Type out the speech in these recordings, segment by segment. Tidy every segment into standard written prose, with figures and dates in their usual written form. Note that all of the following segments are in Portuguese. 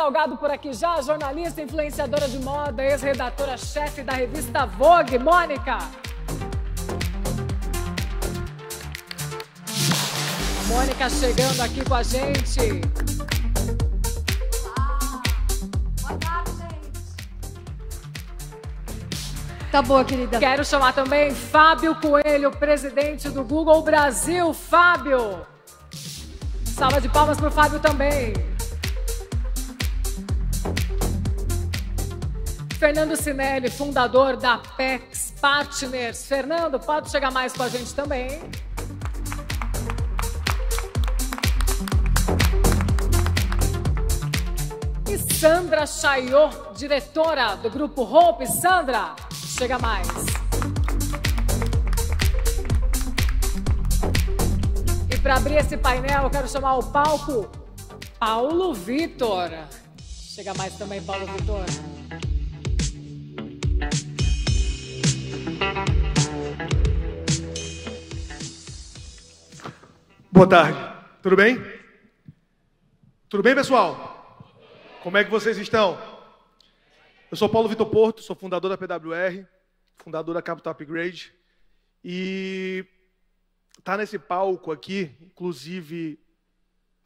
Salgado por aqui já, jornalista, influenciadora de moda, ex-redatora-chefe da revista Vogue. Mônica. Mônica chegando aqui com a gente. Olá. Boa tarde, gente. Tá boa, querida. Quero chamar também Fábio Coelho, presidente do Google Brasil. Fábio. Salva de palmas para o Fábio também. Fernando Sinelli, fundador da Pex Partners. Fernando, pode chegar mais com a gente também. E Sandra Chaiot, diretora do Grupo Hope. Sandra, chega mais. E para abrir esse painel, eu quero chamar ao palco Paulo Vitor. Chega mais também, Paulo Vitor. Boa tarde. Tudo bem? Tudo bem, pessoal? Como é que vocês estão? Eu sou Paulo Vitor Porto, sou fundador da PWR, fundador da Capital Upgrade. E tá nesse palco aqui, inclusive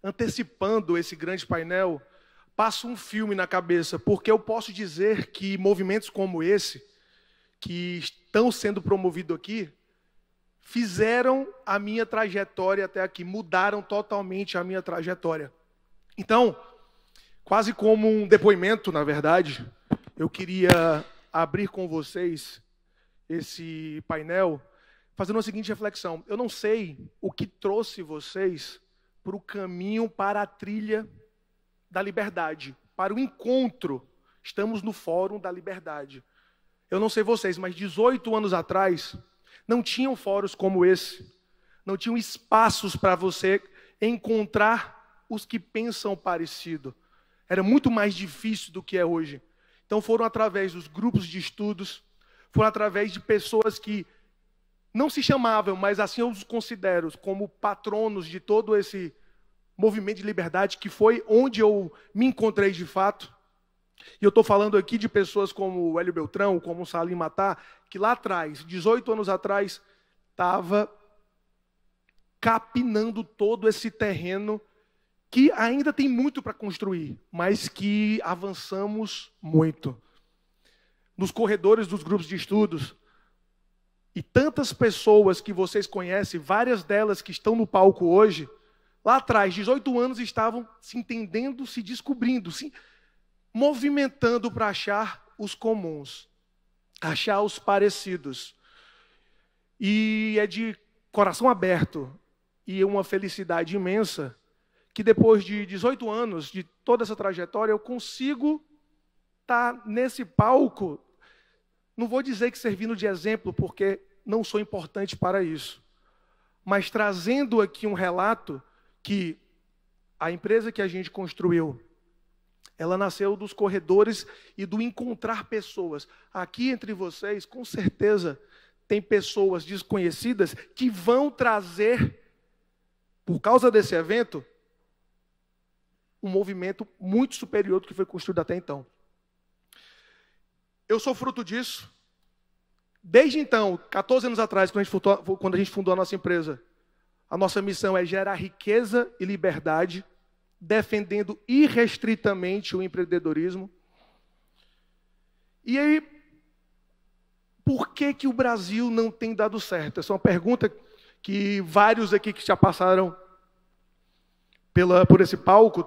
antecipando esse grande painel, passa um filme na cabeça, porque eu posso dizer que movimentos como esse, que estão sendo promovidos aqui, fizeram a minha trajetória até aqui, mudaram totalmente a minha trajetória. Então, quase como um depoimento, na verdade, eu queria abrir com vocês esse painel, fazendo a seguinte reflexão. Eu não sei o que trouxe vocês para o caminho, para a trilha da liberdade, para o encontro. Estamos no Fórum da Liberdade. Eu não sei vocês, mas 18 anos atrás, não tinham fóruns como esse, não tinham espaços para você encontrar os que pensam parecido. Era muito mais difícil do que é hoje. Então foram através dos grupos de estudos, foram através de pessoas que não se chamavam, mas assim eu os considero como patronos de todo esse movimento de liberdade, que foi onde eu me encontrei de fato. E eu estou falando aqui de pessoas como o Hélio Beltrão, como o Salim Matar, que lá atrás, 18 anos atrás, estava capinando todo esse terreno que ainda tem muito para construir, mas que avançamos muito. Nos corredores dos grupos de estudos, e tantas pessoas que vocês conhecem, várias delas que estão no palco hoje, lá atrás, 18 anos, estavam se entendendo, se descobrindo, se movimentando para achar os comuns, achar os parecidos. E é de coração aberto e uma felicidade imensa que depois de 18 anos, de toda essa trajetória, eu consigo estar nesse palco. Não vou dizer que servindo de exemplo, porque não sou importante para isso, mas trazendo aqui um relato que a empresa que a gente construiu, ela nasceu dos corredores e do encontrar pessoas. Aqui entre vocês, com certeza, tem pessoas desconhecidas que vão trazer, por causa desse evento, um movimento muito superior do que foi construído até então. Eu sou fruto disso. Desde então, 14 anos atrás, quando a gente fundou a nossa empresa, a nossa missão é gerar riqueza e liberdade, defendendo irrestritamente o empreendedorismo. E aí, por que o Brasil não tem dado certo? Essa é uma pergunta que vários aqui que já passaram por esse palco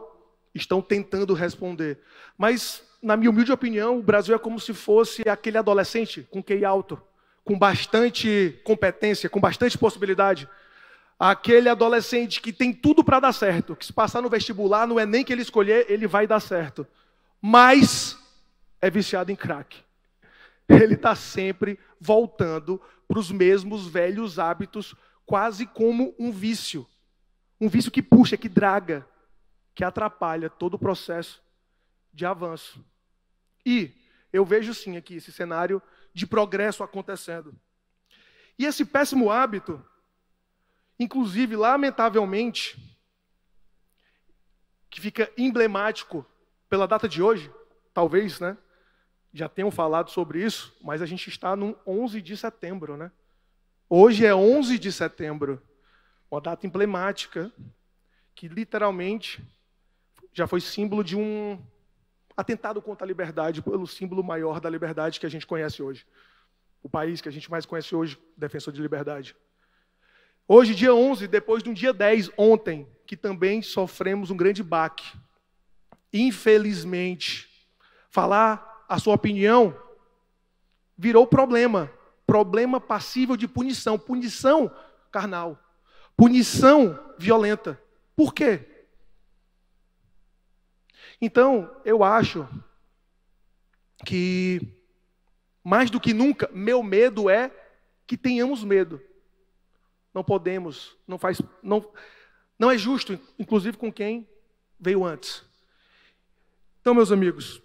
estão tentando responder. Mas, na minha humilde opinião, o Brasil é como se fosse aquele adolescente com QI alto, com bastante competência, com bastante possibilidade. Aquele adolescente que tem tudo para dar certo, que se passar no vestibular, no Enem que ele escolher, ele vai dar certo. Mas é viciado em crack. Ele está sempre voltando para os mesmos velhos hábitos, quase como um vício. Um vício que puxa, que draga, que atrapalha todo o processo de avanço. E eu vejo sim aqui esse cenário de progresso acontecendo. E esse péssimo hábito, inclusive, lamentavelmente, que fica emblemático pela data de hoje, talvez, né, já tenham falado sobre isso, mas a gente está no 11 de setembro, né? Hoje é 11 de setembro, uma data emblemática que literalmente já foi símbolo de um atentado contra a liberdade, pelo símbolo maior da liberdade que a gente conhece hoje. O país que a gente mais conhece hoje, defensor de liberdade. Hoje, dia 11, depois de um dia 10, ontem, que também sofremos um grande baque. Infelizmente, falar a sua opinião virou problema. Problema passível de punição. Punição carnal. Punição violenta. Por quê? Então, eu acho que, mais do que nunca, meu medo é que tenhamos medo. Não podemos, não é justo, inclusive com quem veio antes. Então, meus amigos,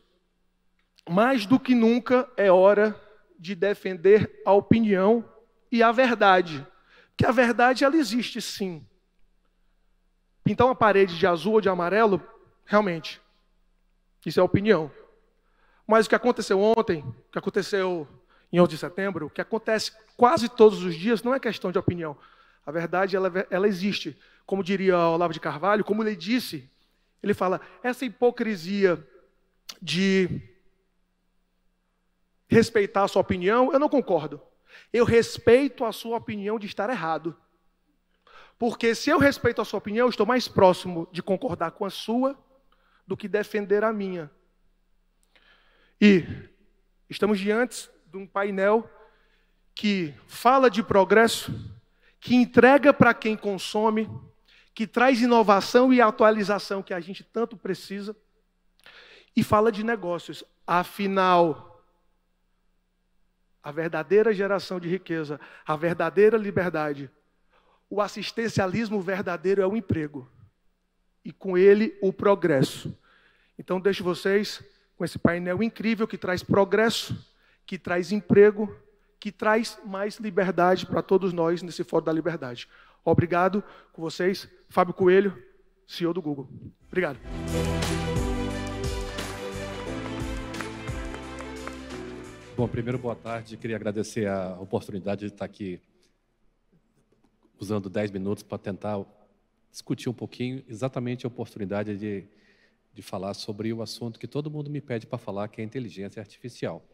mais do que nunca é hora de defender a opinião e a verdade. Porque a verdade, ela existe sim. Pintar uma parede de azul ou de amarelo, realmente, isso é opinião. Mas o que aconteceu ontem, o que aconteceu em 11 de setembro, o que acontece quase todos os dias, não é questão de opinião. A verdade, ela existe. Como diria Olavo de Carvalho, como ele disse, ele fala, essa hipocrisia de respeitar a sua opinião, eu não concordo. Eu respeito a sua opinião de estar errado. Porque se eu respeito a sua opinião, eu estou mais próximo de concordar com a sua do que defender a minha. E estamos diante de um painel que fala de progresso, que entrega para quem consome, que traz inovação e atualização que a gente tanto precisa, e fala de negócios. Afinal, a verdadeira geração de riqueza, a verdadeira liberdade, o assistencialismo verdadeiro é o emprego. E com ele, o progresso. Então, deixo vocês com esse painel incrível que traz progresso, que traz emprego, que traz mais liberdade para todos nós nesse Fórum da Liberdade. Obrigado com vocês, Fábio Coelho, CEO do Google. Obrigado. Bom, primeiro, boa tarde. Queria agradecer a oportunidade de estar aqui usando 10 minutos para tentar discutir um pouquinho exatamente a oportunidade de falar sobre o assunto que todo mundo me pede para falar, que é a inteligência artificial.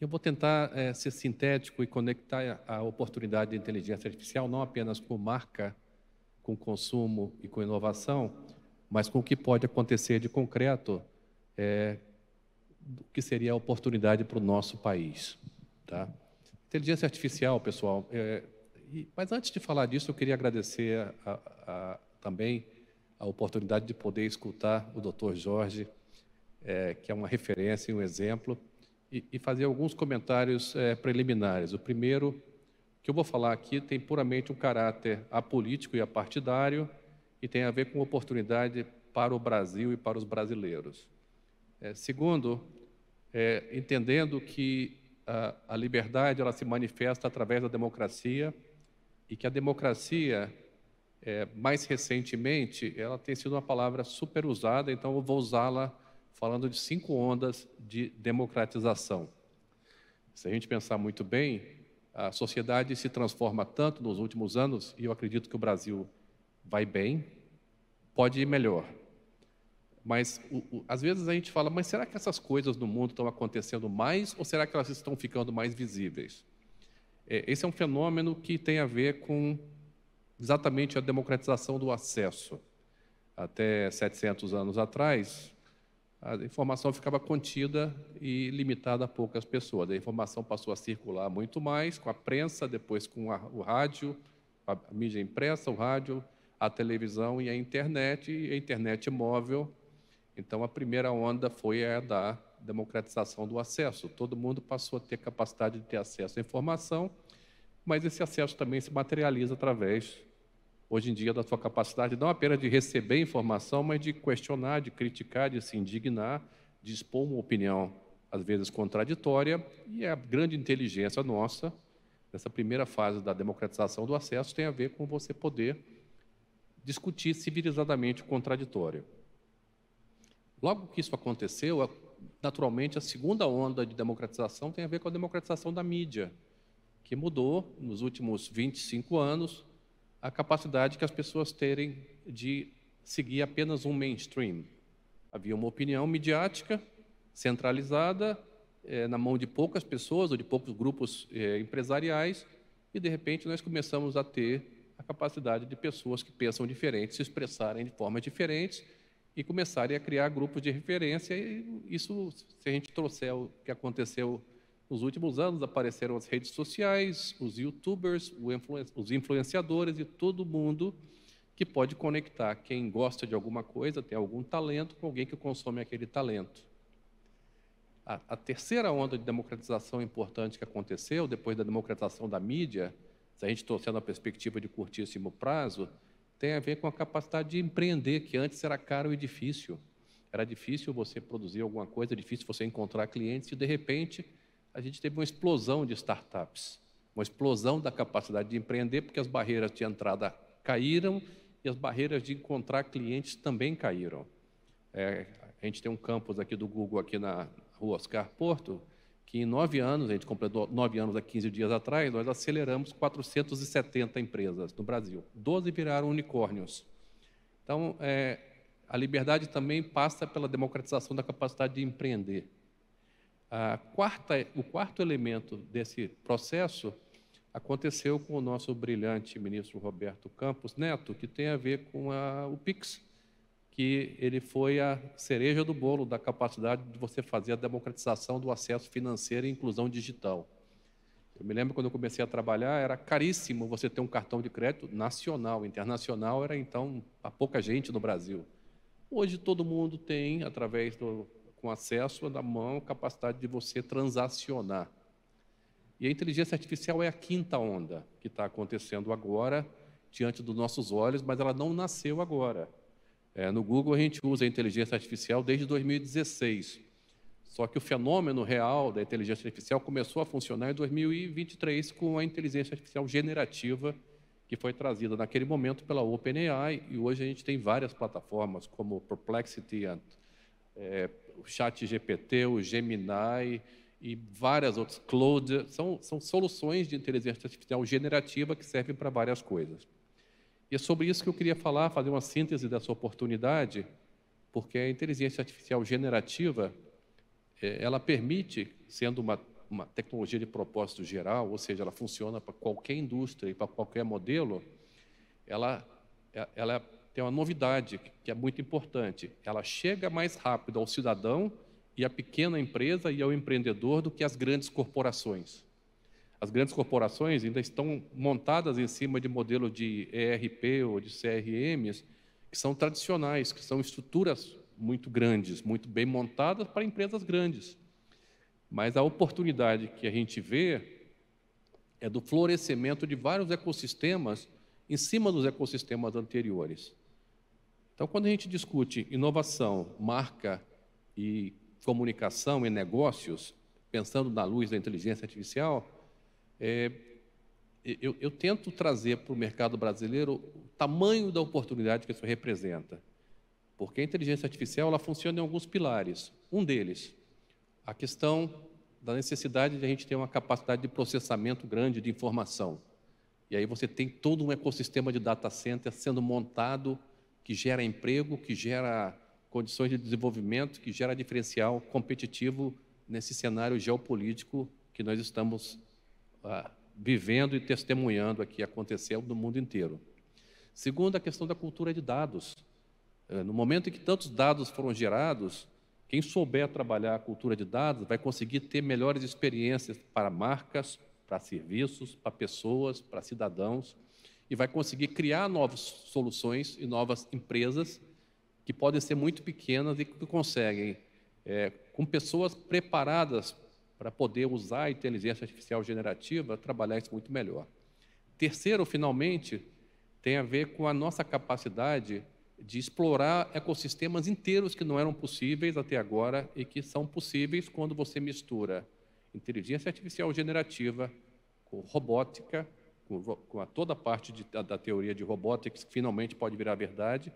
Eu vou tentar ser sintético e conectar a oportunidade de inteligência artificial não apenas com marca, com consumo e com inovação, mas com o que pode acontecer de concreto, do que seria a oportunidade para o nosso país. Tá? Inteligência artificial, pessoal, mas antes de falar disso, eu queria agradecer também a oportunidade de poder escutar o Dr. Jorge, que é uma referência e um exemplo, e fazer alguns comentários preliminares. O primeiro, que eu vou falar aqui, tem puramente um caráter apolítico e apartidário e tem a ver com oportunidade para o Brasil e para os brasileiros. Segundo, entendendo que a liberdade ela se manifesta através da democracia e que a democracia, mais recentemente, ela tem sido uma palavra super usada, então eu vou usá-la falando de 5 ondas de democratização. Se a gente pensar muito bem, a sociedade se transforma tanto nos últimos anos, e eu acredito que o Brasil vai bem, pode ir melhor. Mas, às vezes, a gente fala, mas será que essas coisas no mundo estão acontecendo mais ou será que elas estão ficando mais visíveis? Esse é um fenômeno que tem a ver com exatamente a democratização do acesso. Até 700 anos atrás, a informação ficava contida e limitada a poucas pessoas. A informação passou a circular muito mais com a prensa, depois com o rádio, a mídia impressa, o rádio, a televisão e a internet móvel. Então, a primeira onda foi a da democratização do acesso. Todo mundo passou a ter capacidade de ter acesso à informação, mas esse acesso também se materializa através, hoje em dia, da sua capacidade não apenas de receber informação, mas de questionar, de criticar, de se indignar, de expor uma opinião, às vezes contraditória, e a grande inteligência nossa, nessa primeira fase da democratização do acesso, tem a ver com você poder discutir civilizadamente o contraditório. Logo que isso aconteceu, naturalmente, a segunda onda de democratização tem a ver com a democratização da mídia, que mudou, nos últimos 25 anos, a capacidade que as pessoas terem de seguir apenas um mainstream. Havia uma opinião midiática, centralizada, na mão de poucas pessoas ou de poucos grupos empresariais, e, de repente, nós começamos a ter a capacidade de pessoas que pensam diferente, se expressarem de formas diferentes e começarem a criar grupos de referência. E isso, se a gente trouxer o que aconteceu nos últimos anos, apareceram as redes sociais, os youtubers, os influenciadores e todo mundo que pode conectar quem gosta de alguma coisa, tem algum talento, com alguém que consome aquele talento. A terceira onda de democratização importante que aconteceu, depois da democratização da mídia, se a gente trouxer na perspectiva de curtíssimo prazo, tem a ver com a capacidade de empreender, que antes era caro e difícil. Era difícil você produzir alguma coisa, difícil você encontrar clientes, e, de repente, a gente teve uma explosão de startups, uma explosão da capacidade de empreender, porque as barreiras de entrada caíram e as barreiras de encontrar clientes também caíram. A gente tem um campus aqui do Google, aqui na Rua Oscar Porto, que em 9 anos, a gente completou 9 anos há 15 dias atrás, nós aceleramos 470 empresas no Brasil. 12 viraram unicórnios. Então, a liberdade também passa pela democratização da capacidade de empreender. O quarto elemento desse processo aconteceu com o nosso brilhante ministro Roberto Campos Neto, que tem a ver com o Pix, que ele foi a cereja do bolo da capacidade de você fazer a democratização do acesso financeiro e inclusão digital. Eu me lembro quando eu comecei a trabalhar, era caríssimo você ter um cartão de crédito nacional, internacional era então há pouca gente no Brasil. Hoje todo mundo tem, com acesso na mão, a capacidade de você transacionar. E a inteligência artificial é a quinta onda que está acontecendo agora, diante dos nossos olhos, mas ela não nasceu agora. No Google, a gente usa a inteligência artificial desde 2016. Só que o fenômeno real da inteligência artificial começou a funcionar em 2023 com a inteligência artificial generativa, que foi trazida naquele momento pela OpenAI, e hoje a gente tem várias plataformas, como o Perplexity, o ChatGPT, o Gemini e várias outras, Claude. São soluções de inteligência artificial generativa que servem para várias coisas. E é sobre isso que eu queria falar, fazer uma síntese dessa oportunidade, porque a inteligência artificial generativa, ela permite, sendo uma tecnologia de propósito geral, ou seja, ela funciona para qualquer indústria e para qualquer modelo, ela tem uma novidade que é muito importante. Ela chega mais rápido ao cidadão e à pequena empresa e ao empreendedor do que as grandes corporações. As grandes corporações ainda estão montadas em cima de modelos de ERP ou de CRMs que são tradicionais, que são estruturas muito grandes, muito bem montadas para empresas grandes. Mas a oportunidade que a gente vê é do florescimento de vários ecossistemas em cima dos ecossistemas anteriores. Então, quando a gente discute inovação, marca e comunicação e negócios, pensando na luz da inteligência artificial, eu tento trazer para o mercado brasileiro o tamanho da oportunidade que isso representa. Porque a inteligência artificial ela funciona em alguns pilares. Um deles, a questão da necessidade de a gente ter uma capacidade de processamento grande de informação. E aí você tem todo um ecossistema de data center sendo montado, que gera emprego, que gera condições de desenvolvimento, que gera diferencial competitivo nesse cenário geopolítico que nós estamos vivendo e testemunhando aqui acontecer no mundo inteiro. Segundo, a questão da cultura de dados. No momento em que tantos dados foram gerados, quem souber trabalhar a cultura de dados vai conseguir ter melhores experiências para marcas, para serviços, para pessoas, para cidadãos, e vai conseguir criar novas soluções e novas empresas que podem ser muito pequenas e que conseguem, com pessoas preparadas para poder usar a inteligência artificial generativa, trabalhar isso muito melhor. Terceiro, finalmente, tem a ver com a nossa capacidade de explorar ecossistemas inteiros que não eram possíveis até agora e que são possíveis quando você mistura inteligência artificial generativa com robótica, com toda a parte da teoria de robótica que finalmente pode virar verdade,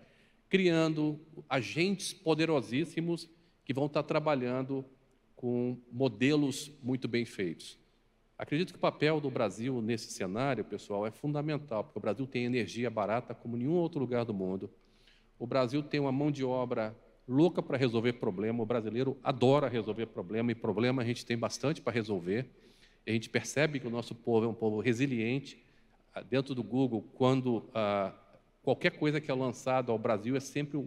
criando agentes poderosíssimos que vão estar trabalhando com modelos muito bem feitos. Acredito que o papel do Brasil nesse cenário, pessoal, é fundamental, porque o Brasil tem energia barata como nenhum outro lugar do mundo. O Brasil tem uma mão de obra louca para resolver problema. O brasileiro adora resolver problema, e problema a gente tem bastante para resolver. A gente percebe que o nosso povo é um povo resiliente. Dentro do Google, quando qualquer coisa que é lançada ao Brasil é sempre,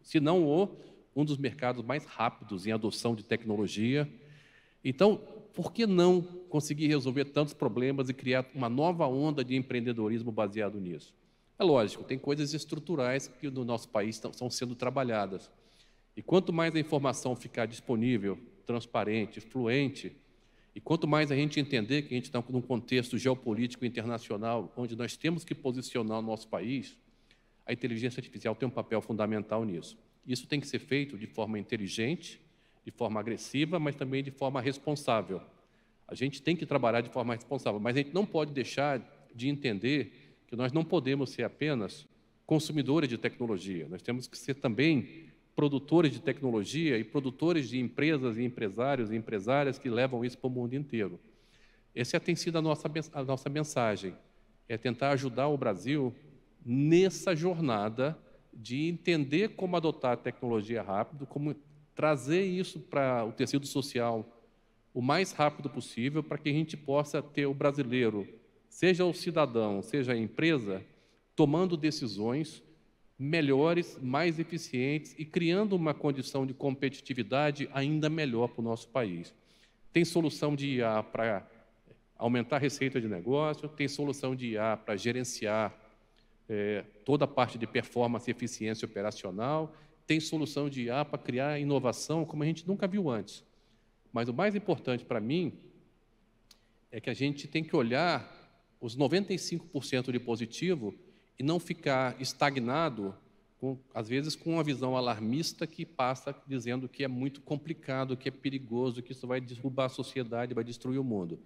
se não um dos mercados mais rápidos em adoção de tecnologia. Então, por que não conseguir resolver tantos problemas e criar uma nova onda de empreendedorismo baseado nisso? É lógico, tem coisas estruturais que no nosso país estão sendo trabalhadas. E quanto mais a informação ficar disponível, transparente, fluente, e quanto mais a gente entender que a gente está num contexto geopolítico internacional, onde nós temos que posicionar o nosso país, a inteligência artificial tem um papel fundamental nisso. Isso tem que ser feito de forma inteligente, de forma agressiva, mas também de forma responsável. A gente tem que trabalhar de forma responsável, mas a gente não pode deixar de entender que nós não podemos ser apenas consumidores de tecnologia. Nós temos que ser também produtores de tecnologia e produtores de empresas e empresários e empresárias que levam isso para o mundo inteiro. Essa tem sido a nossa mensagem, é tentar ajudar o Brasil nessa jornada de entender como adotar a tecnologia rápido, como trazer isso para o tecido social o mais rápido possível, para que a gente possa ter o brasileiro, seja o cidadão, seja a empresa, tomando decisões melhores, mais eficientes e criando uma condição de competitividade ainda melhor para o nosso país. Tem solução de IA para aumentar a receita de negócio, tem solução de IA para gerenciar toda a parte de performance e eficiência operacional, tem solução de IA para criar inovação como a gente nunca viu antes. Mas o mais importante para mim é que a gente tem que olhar os 95% de positivo e não ficar estagnado, às vezes com uma visão alarmista que passa dizendo que é muito complicado, que é perigoso, que isso vai derrubar a sociedade, vai destruir o mundo.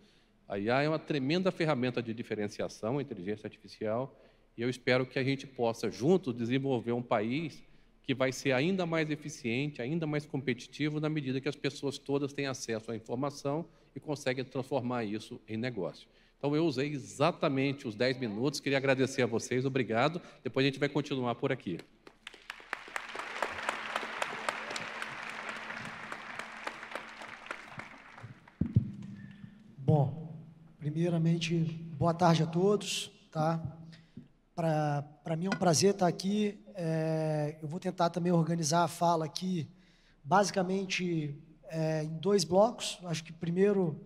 A IA é uma tremenda ferramenta de diferenciação, a inteligência artificial, e eu espero que a gente possa, juntos, desenvolver um país que vai ser ainda mais eficiente, ainda mais competitivo, na medida que as pessoas todas têm acesso à informação e conseguem transformar isso em negócio. Então, eu usei exatamente os 10 minutos, queria agradecer a vocês, obrigado. Depois a gente vai continuar por aqui. Bom, primeiramente, boa tarde a todos, tá? Para mim é um prazer estar aqui. Eu vou tentar também organizar a fala aqui, basicamente em 2 blocos. Acho que primeiro,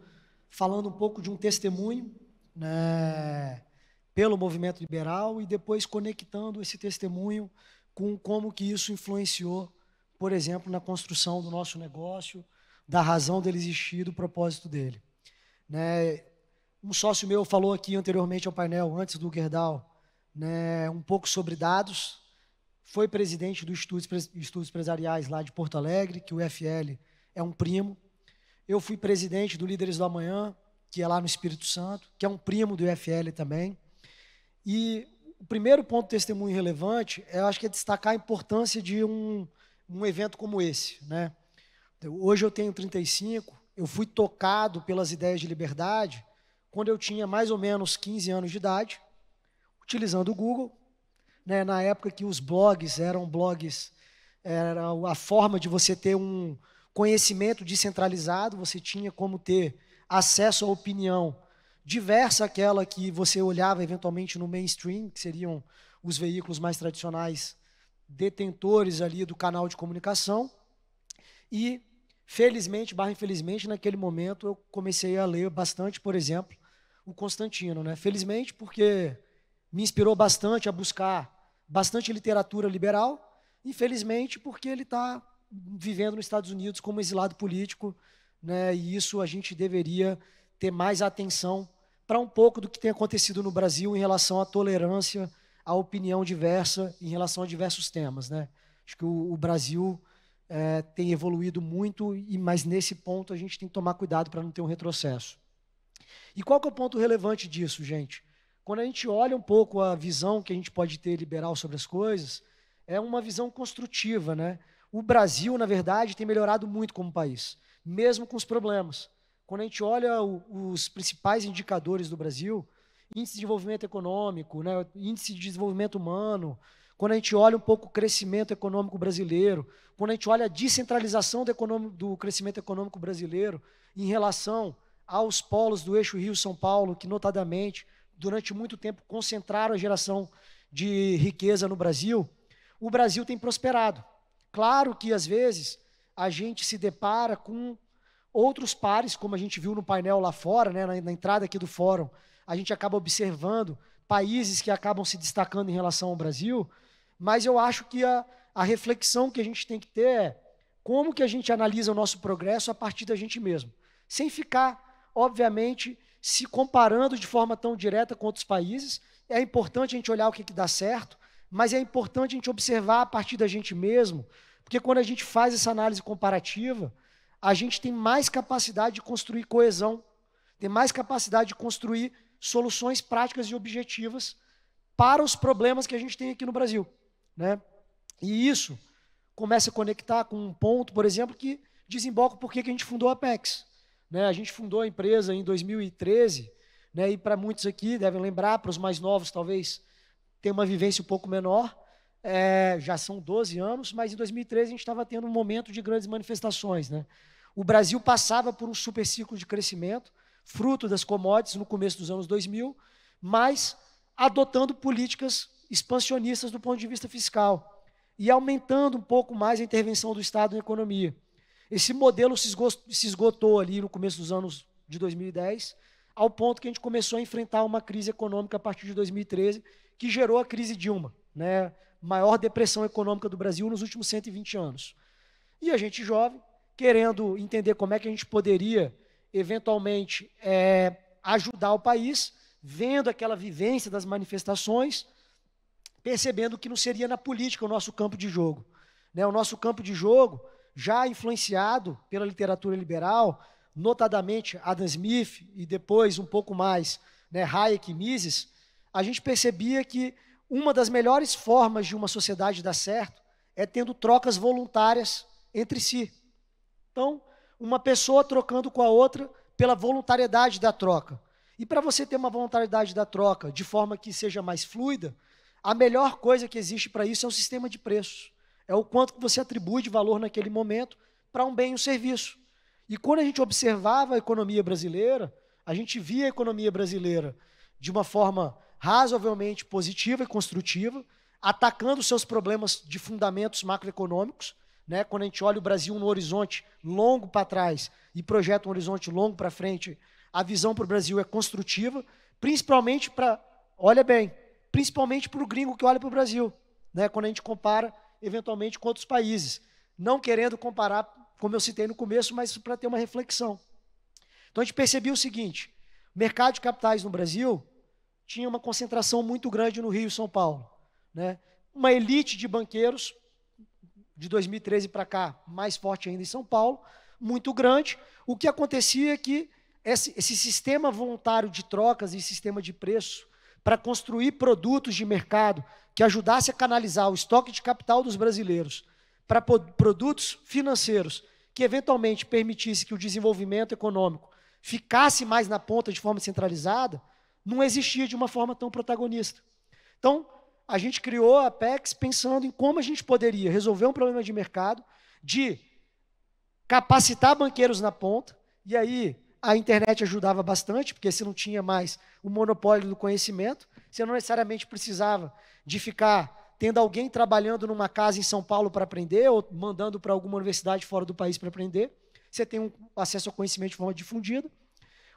falando um pouco de um testemunho, né, pelo movimento liberal, e depois conectando esse testemunho com como que isso influenciou, por exemplo, na construção do nosso negócio, da razão dele existir, do propósito dele. Né, um sócio meu falou aqui anteriormente ao painel, antes do Gerdau, né, um pouco sobre dados, foi presidente do Estudos Empresariais lá de Porto Alegre, que o UFL é um primo. Eu fui presidente do Líderes do Amanhã, que é lá no Espírito Santo, que é um primo do UFL também. E o primeiro ponto de testemunho relevante, eu acho que é destacar a importância de um evento como esse, né? Hoje eu tenho 35, eu fui tocado pelas ideias de liberdade quando eu tinha mais ou menos 15 anos de idade, utilizando o Google, né, na época que os blogs, era a forma de você ter um conhecimento descentralizado, você tinha como ter acesso à opinião diversa àquela que você olhava eventualmente no mainstream, que seriam os veículos mais tradicionais, detentores ali do canal de comunicação. E, felizmente, infelizmente, naquele momento eu comecei a ler bastante, por exemplo, o Constantino, né? Felizmente, porque me inspirou bastante a buscar bastante literatura liberal, infelizmente, porque ele está vivendo nos Estados Unidos como exilado político, né? E isso a gente deveria ter mais atenção para um pouco do que tem acontecido no Brasil em relação à tolerância, à opinião diversa, em relação a diversos temas, né? Acho que o Brasil tem evoluído muito, mas nesse ponto a gente tem que tomar cuidado para não ter um retrocesso. E qual que é o ponto relevante disso, gente? Quando a gente olha um pouco a visão que a gente pode ter liberal sobre as coisas, é uma visão construtiva, né? O Brasil, na verdade, tem melhorado muito como país, mesmo com os problemas. Quando a gente olha os principais indicadores do Brasil, índice de desenvolvimento econômico, né, índice de desenvolvimento humano, quando a gente olha um pouco o crescimento econômico brasileiro, quando a gente olha a descentralização do crescimento econômico brasileiro em relação aos polos do eixo Rio-São Paulo, que notadamente, durante muito tempo, concentraram a geração de riqueza no Brasil, o Brasil tem prosperado. Claro que, às vezes, a gente se depara com outros pares, como a gente viu no painel lá fora, né, na entrada aqui do fórum, a gente acaba observando países que acabam se destacando em relação ao Brasil, mas eu acho que a reflexão que a gente tem que ter é como que a gente analisa o nosso progresso a partir da gente mesmo, sem ficar, obviamente, se comparando de forma tão direta com outros países. É importante a gente olhar o que dá certo, mas é importante a gente observar a partir da gente mesmo, porque quando a gente faz essa análise comparativa, a gente tem mais capacidade de construir coesão, tem mais capacidade de construir soluções práticas e objetivas para os problemas que a gente tem aqui no Brasil, né? E isso começa a conectar com um ponto, por exemplo, que desemboca por que a gente fundou a Apex, né? A gente fundou a empresa em 2013, né? E para muitos aqui devem lembrar, para os mais novos talvez tenham uma vivência um pouco menor, já são 12 anos, mas em 2013 a gente estava tendo um momento de grandes manifestações, né? O Brasil passava por um super ciclo de crescimento, fruto das commodities no começo dos anos 2000, mas adotando políticas expansionistas do ponto de vista fiscal e aumentando um pouco mais a intervenção do Estado na economia. Esse modelo se esgotou ali no começo dos anos de 2010, ao ponto que a gente começou a enfrentar uma crise econômica a partir de 2013, que gerou a crise Dilma, né? Maior depressão econômica do Brasil nos últimos 120 anos. E a gente jovem, querendo entender como é que a gente poderia, eventualmente, ajudar o país, vendo aquela vivência das manifestações, percebendo que não seria na política o nosso campo de jogo, né? O nosso campo de jogo, já influenciado pela literatura liberal, notadamente Adam Smith e depois um pouco mais, né, Hayek e Mises, a gente percebia que uma das melhores formas de uma sociedade dar certo é tendo trocas voluntárias entre si. Então, uma pessoa trocando com a outra pela voluntariedade da troca. E para você ter uma voluntariedade da troca de forma que seja mais fluida, a melhor coisa que existe para isso é o sistema de preços. É o quanto que você atribui de valor naquele momento para um bem e um serviço. E quando a gente observava a economia brasileira, a gente via a economia brasileira de uma forma razoavelmente positiva e construtiva, atacando seus problemas de fundamentos macroeconômicos, né? Quando a gente olha o Brasil no horizonte longo para trás e projeta um horizonte longo para frente, a visão para o Brasil é construtiva, principalmente para, olha bem, principalmente para o gringo que olha para o Brasil, né? Quando a gente compara, eventualmente, com outros países. Não querendo comparar, como eu citei no começo, mas para ter uma reflexão. Então, a gente percebia o seguinte: o mercado de capitais no Brasil tinha uma concentração muito grande no Rio e São Paulo, né? Uma elite de banqueiros, de 2013 para cá, mais forte ainda em São Paulo, muito grande. O que acontecia é que esse sistema voluntário de trocas e sistema de preço para construir produtos de mercado que ajudasse a canalizar o estoque de capital dos brasileiros para produtos financeiros que eventualmente permitisse que o desenvolvimento econômico ficasse mais na ponta de forma centralizada, não existia de uma forma tão protagonista. Então, a gente criou a Apex pensando em como a gente poderia resolver um problema de mercado, de capacitar banqueiros na ponta, e aí a internet ajudava bastante, porque você não tinha mais o monopólio do conhecimento, você não necessariamente precisava de ficar tendo alguém trabalhando numa casa em São Paulo para aprender, ou mandando para alguma universidade fora do país para aprender, você tem um acesso ao conhecimento de forma difundida.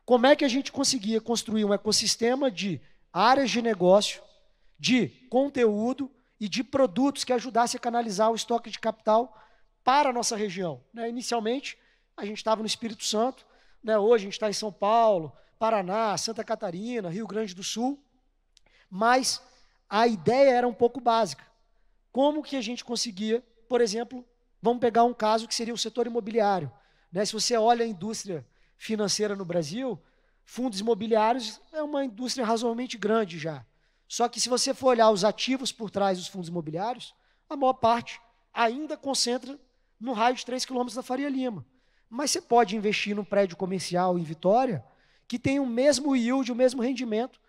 Como é que a gente conseguia construir um ecossistema de áreas de negócio, de conteúdo e de produtos que ajudasse a canalizar o estoque de capital para a nossa região, né? Inicialmente, a gente estava no Espírito Santo, né? Hoje a gente está em São Paulo, Paraná, Santa Catarina, Rio Grande do Sul, mas a ideia era um pouco básica. Como que a gente conseguia, por exemplo, vamos pegar um caso que seria o setor imobiliário, né? Se você olha a indústria financeira no Brasil, fundos imobiliários é uma indústria razoavelmente grande já. Só que se você for olhar os ativos por trás dos fundos imobiliários, a maior parte ainda concentra no raio de 3 quilômetros da Faria Lima. Mas você pode investir num prédio comercial em Vitória que tem o mesmo yield, o mesmo rendimento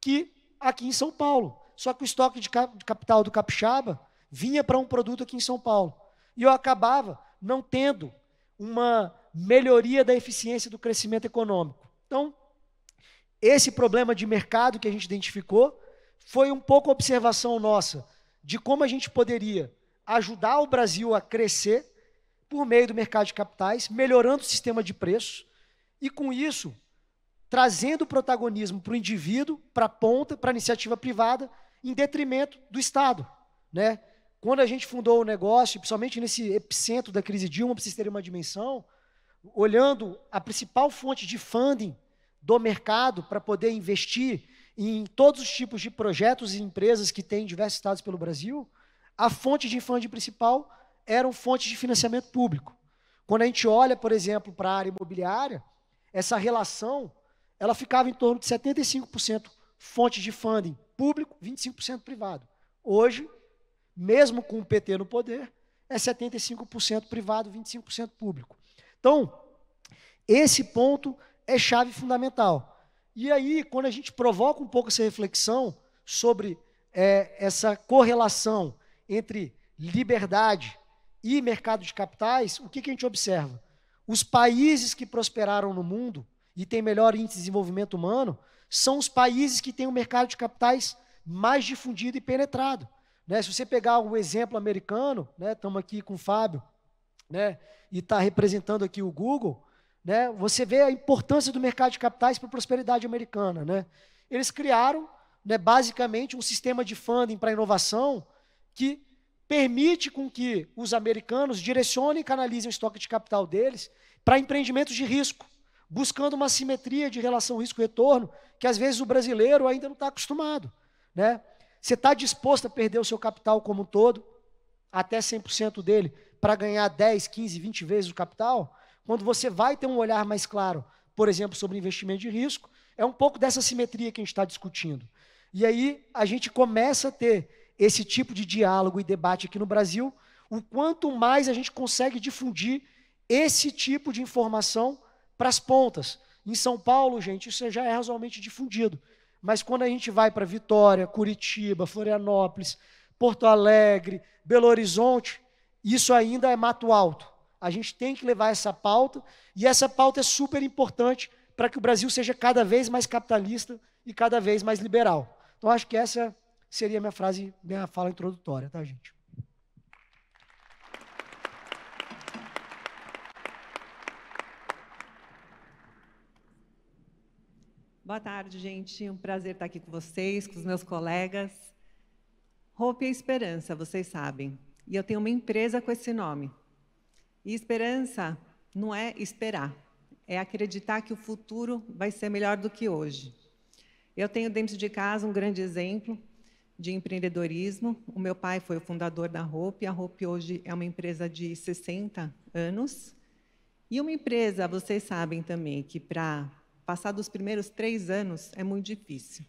que aqui em São Paulo. Só que o estoque de capital do capixaba vinha para um produto aqui em São Paulo. E eu acabava não tendo uma melhoria da eficiência do crescimento econômico. Então, esse problema de mercado que a gente identificou foi um pouco a observação nossa de como a gente poderia ajudar o Brasil a crescer por meio do mercado de capitais, melhorando o sistema de preços e, com isso, trazendo protagonismo para o indivíduo, para a ponta, para a iniciativa privada, em detrimento do Estado, né? Quando a gente fundou o negócio, principalmente nesse epicentro da crise Dilma, para vocês terem uma dimensão, olhando a principal fonte de funding do mercado para poder investir em todos os tipos de projetos e empresas que tem em diversos estados pelo Brasil, a fonte de funding principal eram fontes de financiamento público. Quando a gente olha, por exemplo, para a área imobiliária, essa relação ela ficava em torno de 75% fonte de funding público, 25% privado. Hoje, mesmo com o PT no poder, é 75% privado, 25% público. Então, esse ponto é chave fundamental. E aí, quando a gente provoca um pouco essa reflexão sobre essa correlação entre liberdade e mercado de capitais, o que a gente observa? Os países que prosperaram no mundo e têm melhor índice de desenvolvimento humano são os países que têm um mercado de capitais mais difundido e penetrado. Né? Se você pegar o exemplo americano, né, estamos aqui com o Fábio, né, e está representando aqui o Google, né, você vê a importância do mercado de capitais para a prosperidade americana. Né? Eles criaram, né, basicamente, um sistema de funding para inovação que permite com que os americanos direcionem e canalizem o estoque de capital deles para empreendimentos de risco, buscando uma simetria de relação risco-retorno que, às vezes, o brasileiro ainda não está acostumado. Né? Você está disposto a perder o seu capital como um todo, até 100% dele, para ganhar 10, 15, 20 vezes o capital? Quando você vai ter um olhar mais claro, por exemplo, sobre investimento de risco, é um pouco dessa simetria que a gente está discutindo. E aí a gente começa a ter esse tipo de diálogo e debate aqui no Brasil, o quanto mais a gente consegue difundir esse tipo de informação para as pontas. Em São Paulo, gente, isso já é razoavelmente difundido. Mas quando a gente vai para Vitória, Curitiba, Florianópolis, Porto Alegre, Belo Horizonte, isso ainda é mato alto. A gente tem que levar essa pauta, e essa pauta é super importante para que o Brasil seja cada vez mais capitalista e cada vez mais liberal. Então, acho que essa seria minha fala introdutória, tá, gente? Boa tarde, gente. Um prazer estar aqui com vocês, com os meus colegas. Hope é esperança, vocês sabem. E eu tenho uma empresa com esse nome. E esperança não é esperar, é acreditar que o futuro vai ser melhor do que hoje. Eu tenho dentro de casa um grande exemplo de empreendedorismo. O meu pai foi o fundador da Hope. A Hope hoje é uma empresa de 60 anos. E uma empresa, vocês sabem também, que para passar dos primeiros 3 anos é muito difícil.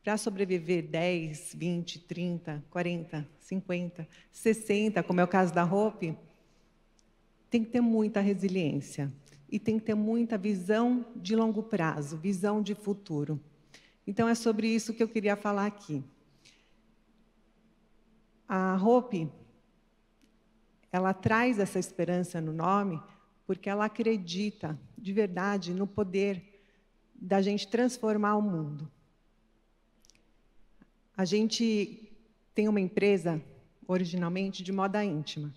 Para sobreviver 10, 20, 30, 40, 50, 60, como é o caso da Hope, tem que ter muita resiliência e tem que ter muita visão de longo prazo, visão de futuro. Então, é sobre isso que eu queria falar aqui. A Hope, ela traz essa esperança no nome porque ela acredita, de verdade, no poder da gente transformar o mundo. A gente tem uma empresa, originalmente, de moda íntima.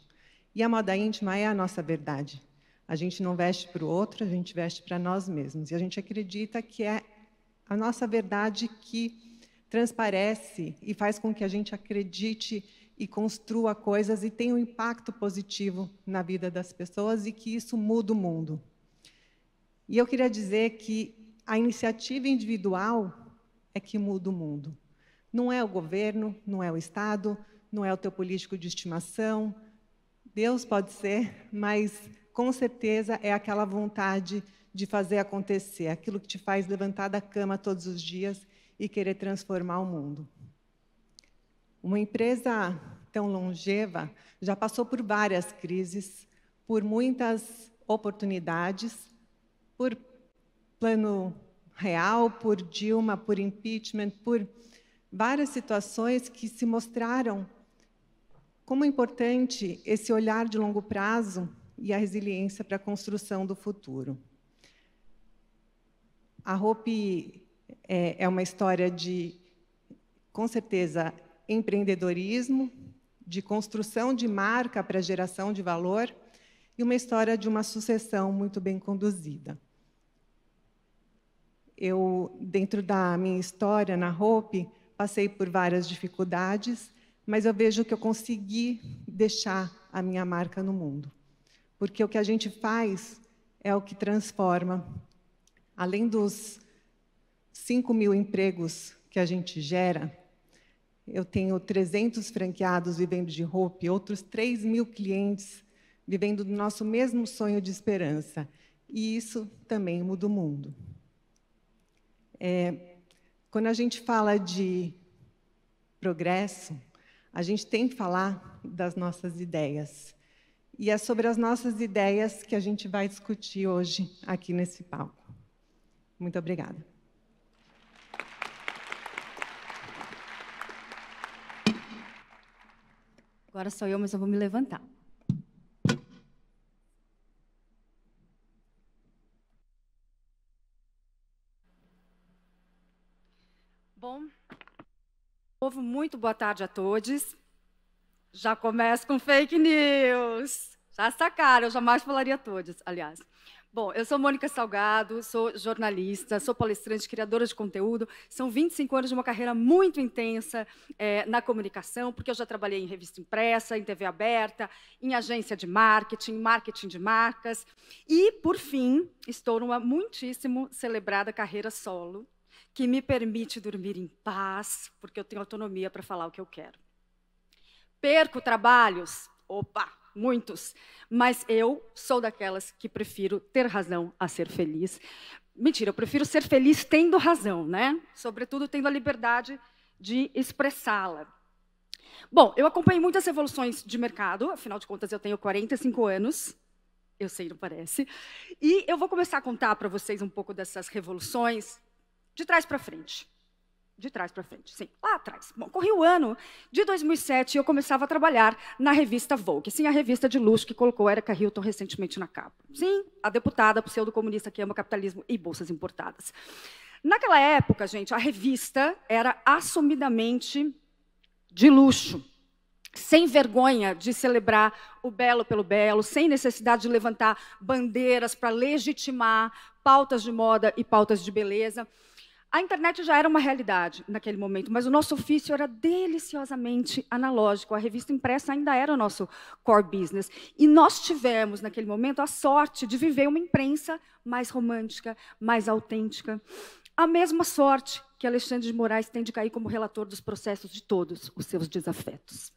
E a moda íntima é a nossa verdade. A gente não veste para o outro, a gente veste para nós mesmos. E a gente acredita que é a nossa verdade que transparece e faz com que a gente acredite e construa coisas e tenha um impacto positivo na vida das pessoas e que isso muda o mundo. E eu queria dizer que a iniciativa individual é que muda o mundo. Não é o governo, não é o Estado, não é o teu político de estimação. Deus pode ser, mas com certeza é aquela vontade de fazer acontecer, aquilo que te faz levantar da cama todos os dias e querer transformar o mundo. Uma empresa tão longeva, já passou por várias crises, por muitas oportunidades, por Plano Real, por Dilma, por impeachment, por várias situações que se mostraram como é importante esse olhar de longo prazo e a resiliência para a construção do futuro. A Hope é uma história de, com certeza, empreendedorismo, de construção de marca para geração de valor e uma história de uma sucessão muito bem conduzida. Eu, dentro da minha história na Hope, passei por várias dificuldades, mas eu vejo que eu consegui deixar a minha marca no mundo. Porque o que a gente faz é o que transforma. Além dos 5.000 empregos que a gente gera, eu tenho 300 franqueados vivendo de Hope, outros 3.000 clientes vivendo do nosso mesmo sonho de esperança. E isso também muda o mundo. Quando a gente fala de progresso, a gente tem que falar das nossas ideias. E é sobre as nossas ideias que a gente vai discutir hoje aqui nesse palco. Muito obrigada. Agora sou eu, mas eu vou me levantar. Bom, povo, muito boa tarde a todos. Já começo com fake news. Já sacaram, eu jamais falaria todos, aliás. Bom, eu sou Mônica Salgado, sou jornalista, sou palestrante, criadora de conteúdo. São 25 anos de uma carreira muito intensa na comunicação, porque eu já trabalhei em revista impressa, em TV aberta, em agência de marketing, marketing de marcas. E, por fim, estou numa muitíssimo celebrada carreira solo, que me permite dormir em paz, porque eu tenho autonomia para falar o que eu quero. Perco trabalhos? Opa, muitos. Mas eu sou daquelas que prefiro ter razão a ser feliz. Mentira, eu prefiro ser feliz tendo razão, né? Sobretudo tendo a liberdade de expressá-la. Bom, eu acompanhei muitas revoluções de mercado, afinal de contas eu tenho 45 anos. Eu sei, não parece. E eu vou começar a contar para vocês um pouco dessas revoluções de trás para frente. De trás para frente, sim, lá atrás. Bom, corria o ano de 2007 e eu começava a trabalhar na revista Vogue. Sim, a revista de luxo que colocou Erika Hilton recentemente na capa. Sim, a deputada pseudo-comunista que ama capitalismo e bolsas importadas. Naquela época, gente, a revista era assumidamente de luxo, sem vergonha de celebrar o belo pelo belo, sem necessidade de levantar bandeiras para legitimar pautas de moda e pautas de beleza. A internet já era uma realidade naquele momento, mas o nosso ofício era deliciosamente analógico. A revista impressa ainda era o nosso core business. E nós tivemos, naquele momento, a sorte de viver uma imprensa mais romântica, mais autêntica. A mesma sorte que Alexandre de Moraes tem de cair como relator dos processos de todos os seus desafetos.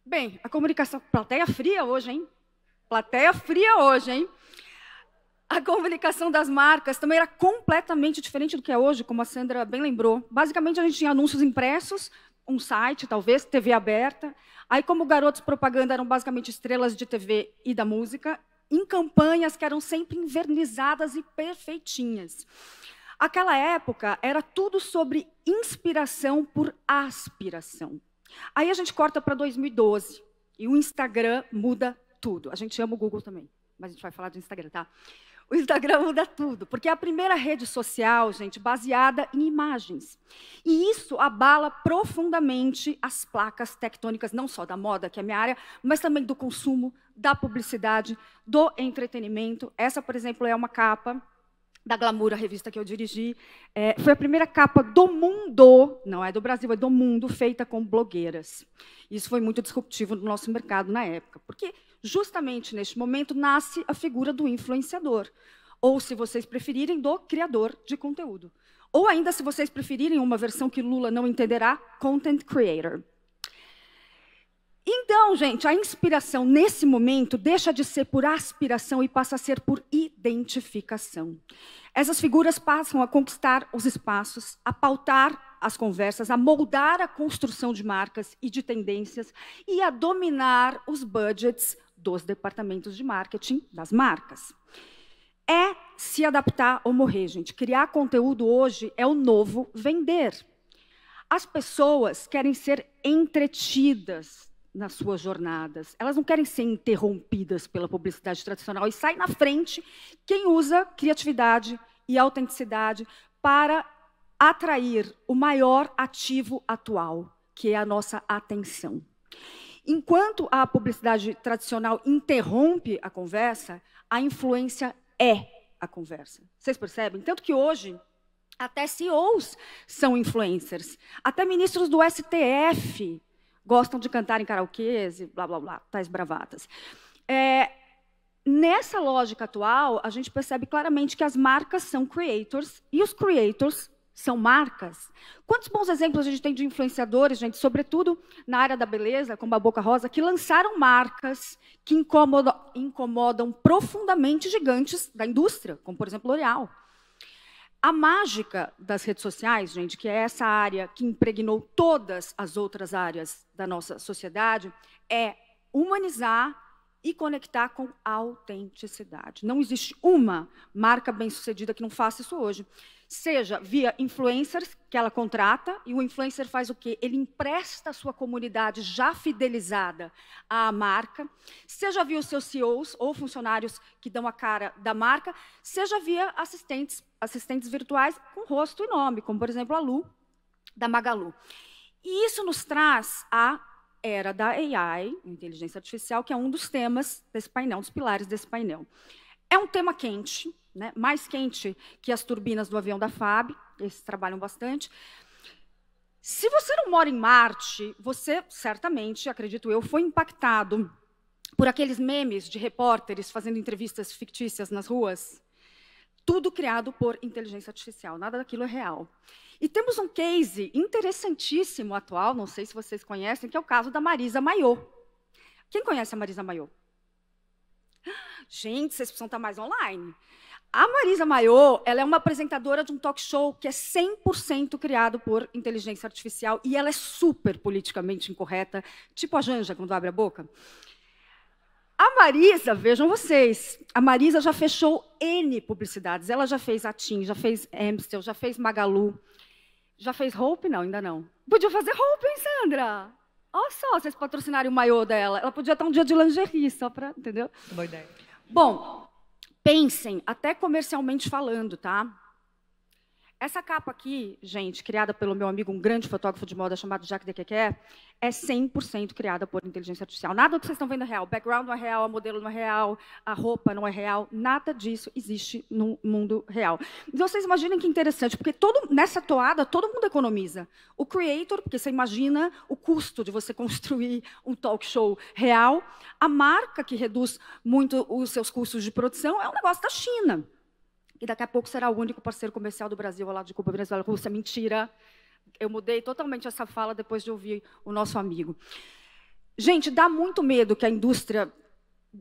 Bem, a comunicação... Plateia fria hoje, hein? Plateia fria hoje, hein? A comunicação das marcas também era completamente diferente do que é hoje, como a Sandra bem lembrou. Basicamente, a gente tinha anúncios impressos, um site, talvez, TV aberta. Aí, como garotos propaganda eram basicamente estrelas de TV e da música, em campanhas que eram sempre invernizadas e perfeitinhas. Aquela época era tudo sobre inspiração por aspiração. Aí a gente corta para 2012, e o Instagram muda tudo. A gente ama o Google também, mas a gente vai falar do Instagram, tá? O Instagram muda tudo, porque é a primeira rede social, gente, baseada em imagens. E isso abala profundamente as placas tectônicas, não só da moda, que é a minha área, mas também do consumo, da publicidade, do entretenimento. Essa, por exemplo, é uma capa da Glamour, a revista que eu dirigi. Foi a primeira capa do mundo, não é do Brasil, é do mundo, feita com blogueiras. Isso foi muito disruptivo no nosso mercado na época, porque justamente neste momento nasce a figura do influenciador, ou, se vocês preferirem, do criador de conteúdo. Ou ainda, se vocês preferirem, uma versão que Lula não entenderá, content creator. Então, gente, a inspiração, nesse momento, deixa de ser por aspiração e passa a ser por identificação. Essas figuras passam a conquistar os espaços, a pautar as conversas, a moldar a construção de marcas e de tendências e a dominar os budgets dos departamentos de marketing das marcas. É se adaptar ou morrer, gente. Criar conteúdo hoje é o novo vender. As pessoas querem ser entretidas nas suas jornadas. Elas não querem ser interrompidas pela publicidade tradicional. E sai na frente quem usa criatividade e autenticidade para atrair o maior ativo atual, que é a nossa atenção. Enquanto a publicidade tradicional interrompe a conversa, a influência é a conversa. Vocês percebem? Tanto que hoje, até CEOs são influencers. Até ministros do STF gostam de cantar em karaokês e blá, blá, blá, tais bravatas. Nessa lógica atual, a gente percebe claramente que as marcas são creators e os creators são marcas. Quantos bons exemplos a gente tem de influenciadores, gente, sobretudo na área da beleza, como a Boca Rosa, que lançaram marcas que incomodam profundamente gigantes da indústria, como, por exemplo, L'Oréal. A mágica das redes sociais, gente, que é essa área que impregnou todas as outras áreas da nossa sociedade, é humanizar e conectar com autenticidade. Não existe uma marca bem-sucedida que não faça isso hoje. Seja via influencers, que ela contrata, e o influencer faz o quê? Ele empresta a sua comunidade já fidelizada à marca, seja via os seus CEOs ou funcionários que dão a cara da marca, seja via assistentes virtuais com rosto e nome, como, por exemplo, a Lu, da Magalu. E isso nos traz a era da AI, inteligência artificial, que é um dos temas desse painel, dos pilares desse painel. É um tema quente, né? Mais quente que as turbinas do avião da FAB, eles trabalham bastante. Se você não mora em Marte, você certamente, acredito eu, foi impactado por aqueles memes de repórteres fazendo entrevistas fictícias nas ruas. Tudo criado por inteligência artificial, nada daquilo é real. E temos um case interessantíssimo atual, não sei se vocês conhecem, que é o caso da Marisa Mayô. Quem conhece a Marisa Mayô? Gente, vocês precisam estar mais online. A Marisa Mayô, ela é uma apresentadora de um talk show que é 100% criado por inteligência artificial e ela é super politicamente incorreta, tipo a Janja, quando abre a boca. A Marisa, vejam vocês, a Marisa já fechou N publicidades. Ela já fez a TIM, já fez Amstel, já fez Magalu. Já fez Hope? Não, ainda não. Podia fazer Hope, hein, Sandra? Olha só, vocês patrocinarem o maiô dela. Ela podia estar um dia de lingerie, só para, entendeu? Boa ideia. Bom, pensem, até comercialmente falando, tá? Essa capa aqui, gente, criada pelo meu amigo, um grande fotógrafo de moda chamado Jacques Dequequer, é 100% criada por inteligência artificial. Nada do que vocês estão vendo é real. O background não é real, a modelo não é real, a roupa não é real. Nada disso existe no mundo real. Então, vocês imaginem que interessante, porque nessa toada, todo mundo economiza. O creator, porque você imagina o custo de você construir um talk show real. A marca, que reduz muito os seus custos de produção, é um negócio da China. E daqui a pouco será o único parceiro comercial do Brasil, ao lado de Cuba, Venezuela, Rússia. Mentira. Eu mudei totalmente essa fala depois de ouvir o nosso amigo. Gente, dá muito medo que a indústria,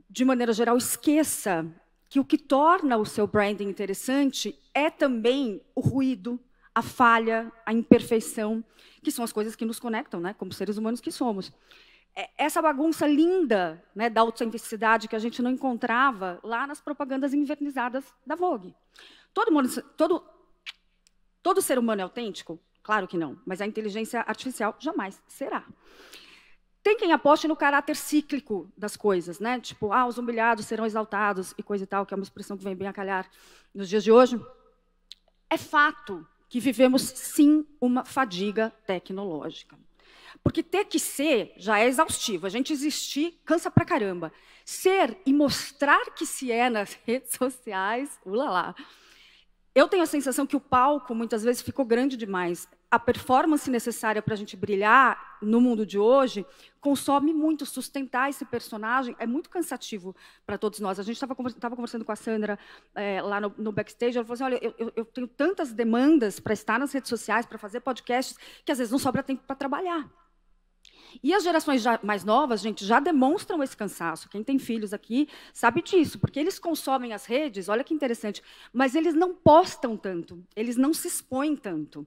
de maneira geral, esqueça que o que torna o seu branding interessante é também o ruído, a falha, a imperfeição, que são as coisas que nos conectam, né, como seres humanos que somos. Essa bagunça linda, né, da autenticidade que a gente não encontrava lá nas propagandas invernizadas da Vogue. Todo ser humano é autêntico? Claro que não, mas a inteligência artificial jamais será. Tem quem aposte no caráter cíclico das coisas, né? Tipo, os humilhados serão exaltados e coisa e tal, que é uma expressão que vem bem a calhar nos dias de hoje. É fato que vivemos, sim, uma fadiga tecnológica. Porque ter que ser já é exaustivo. A gente existir cansa pra caramba. Ser e mostrar que se é nas redes sociais, ulalá. Eu tenho a sensação que o palco, muitas vezes, ficou grande demais. A performance necessária para a gente brilhar no mundo de hoje consome muito. Sustentar esse personagem é muito cansativo para todos nós. A gente estava conversando com a Sandra lá no backstage. Ela falou assim, olha, eu tenho tantas demandas para estar nas redes sociais, para fazer podcasts, que às vezes não sobra tempo para trabalhar. E as gerações mais novas, gente, já demonstram esse cansaço. Quem tem filhos aqui sabe disso, porque eles consomem as redes, olha que interessante, mas eles não postam tanto, eles não se expõem tanto.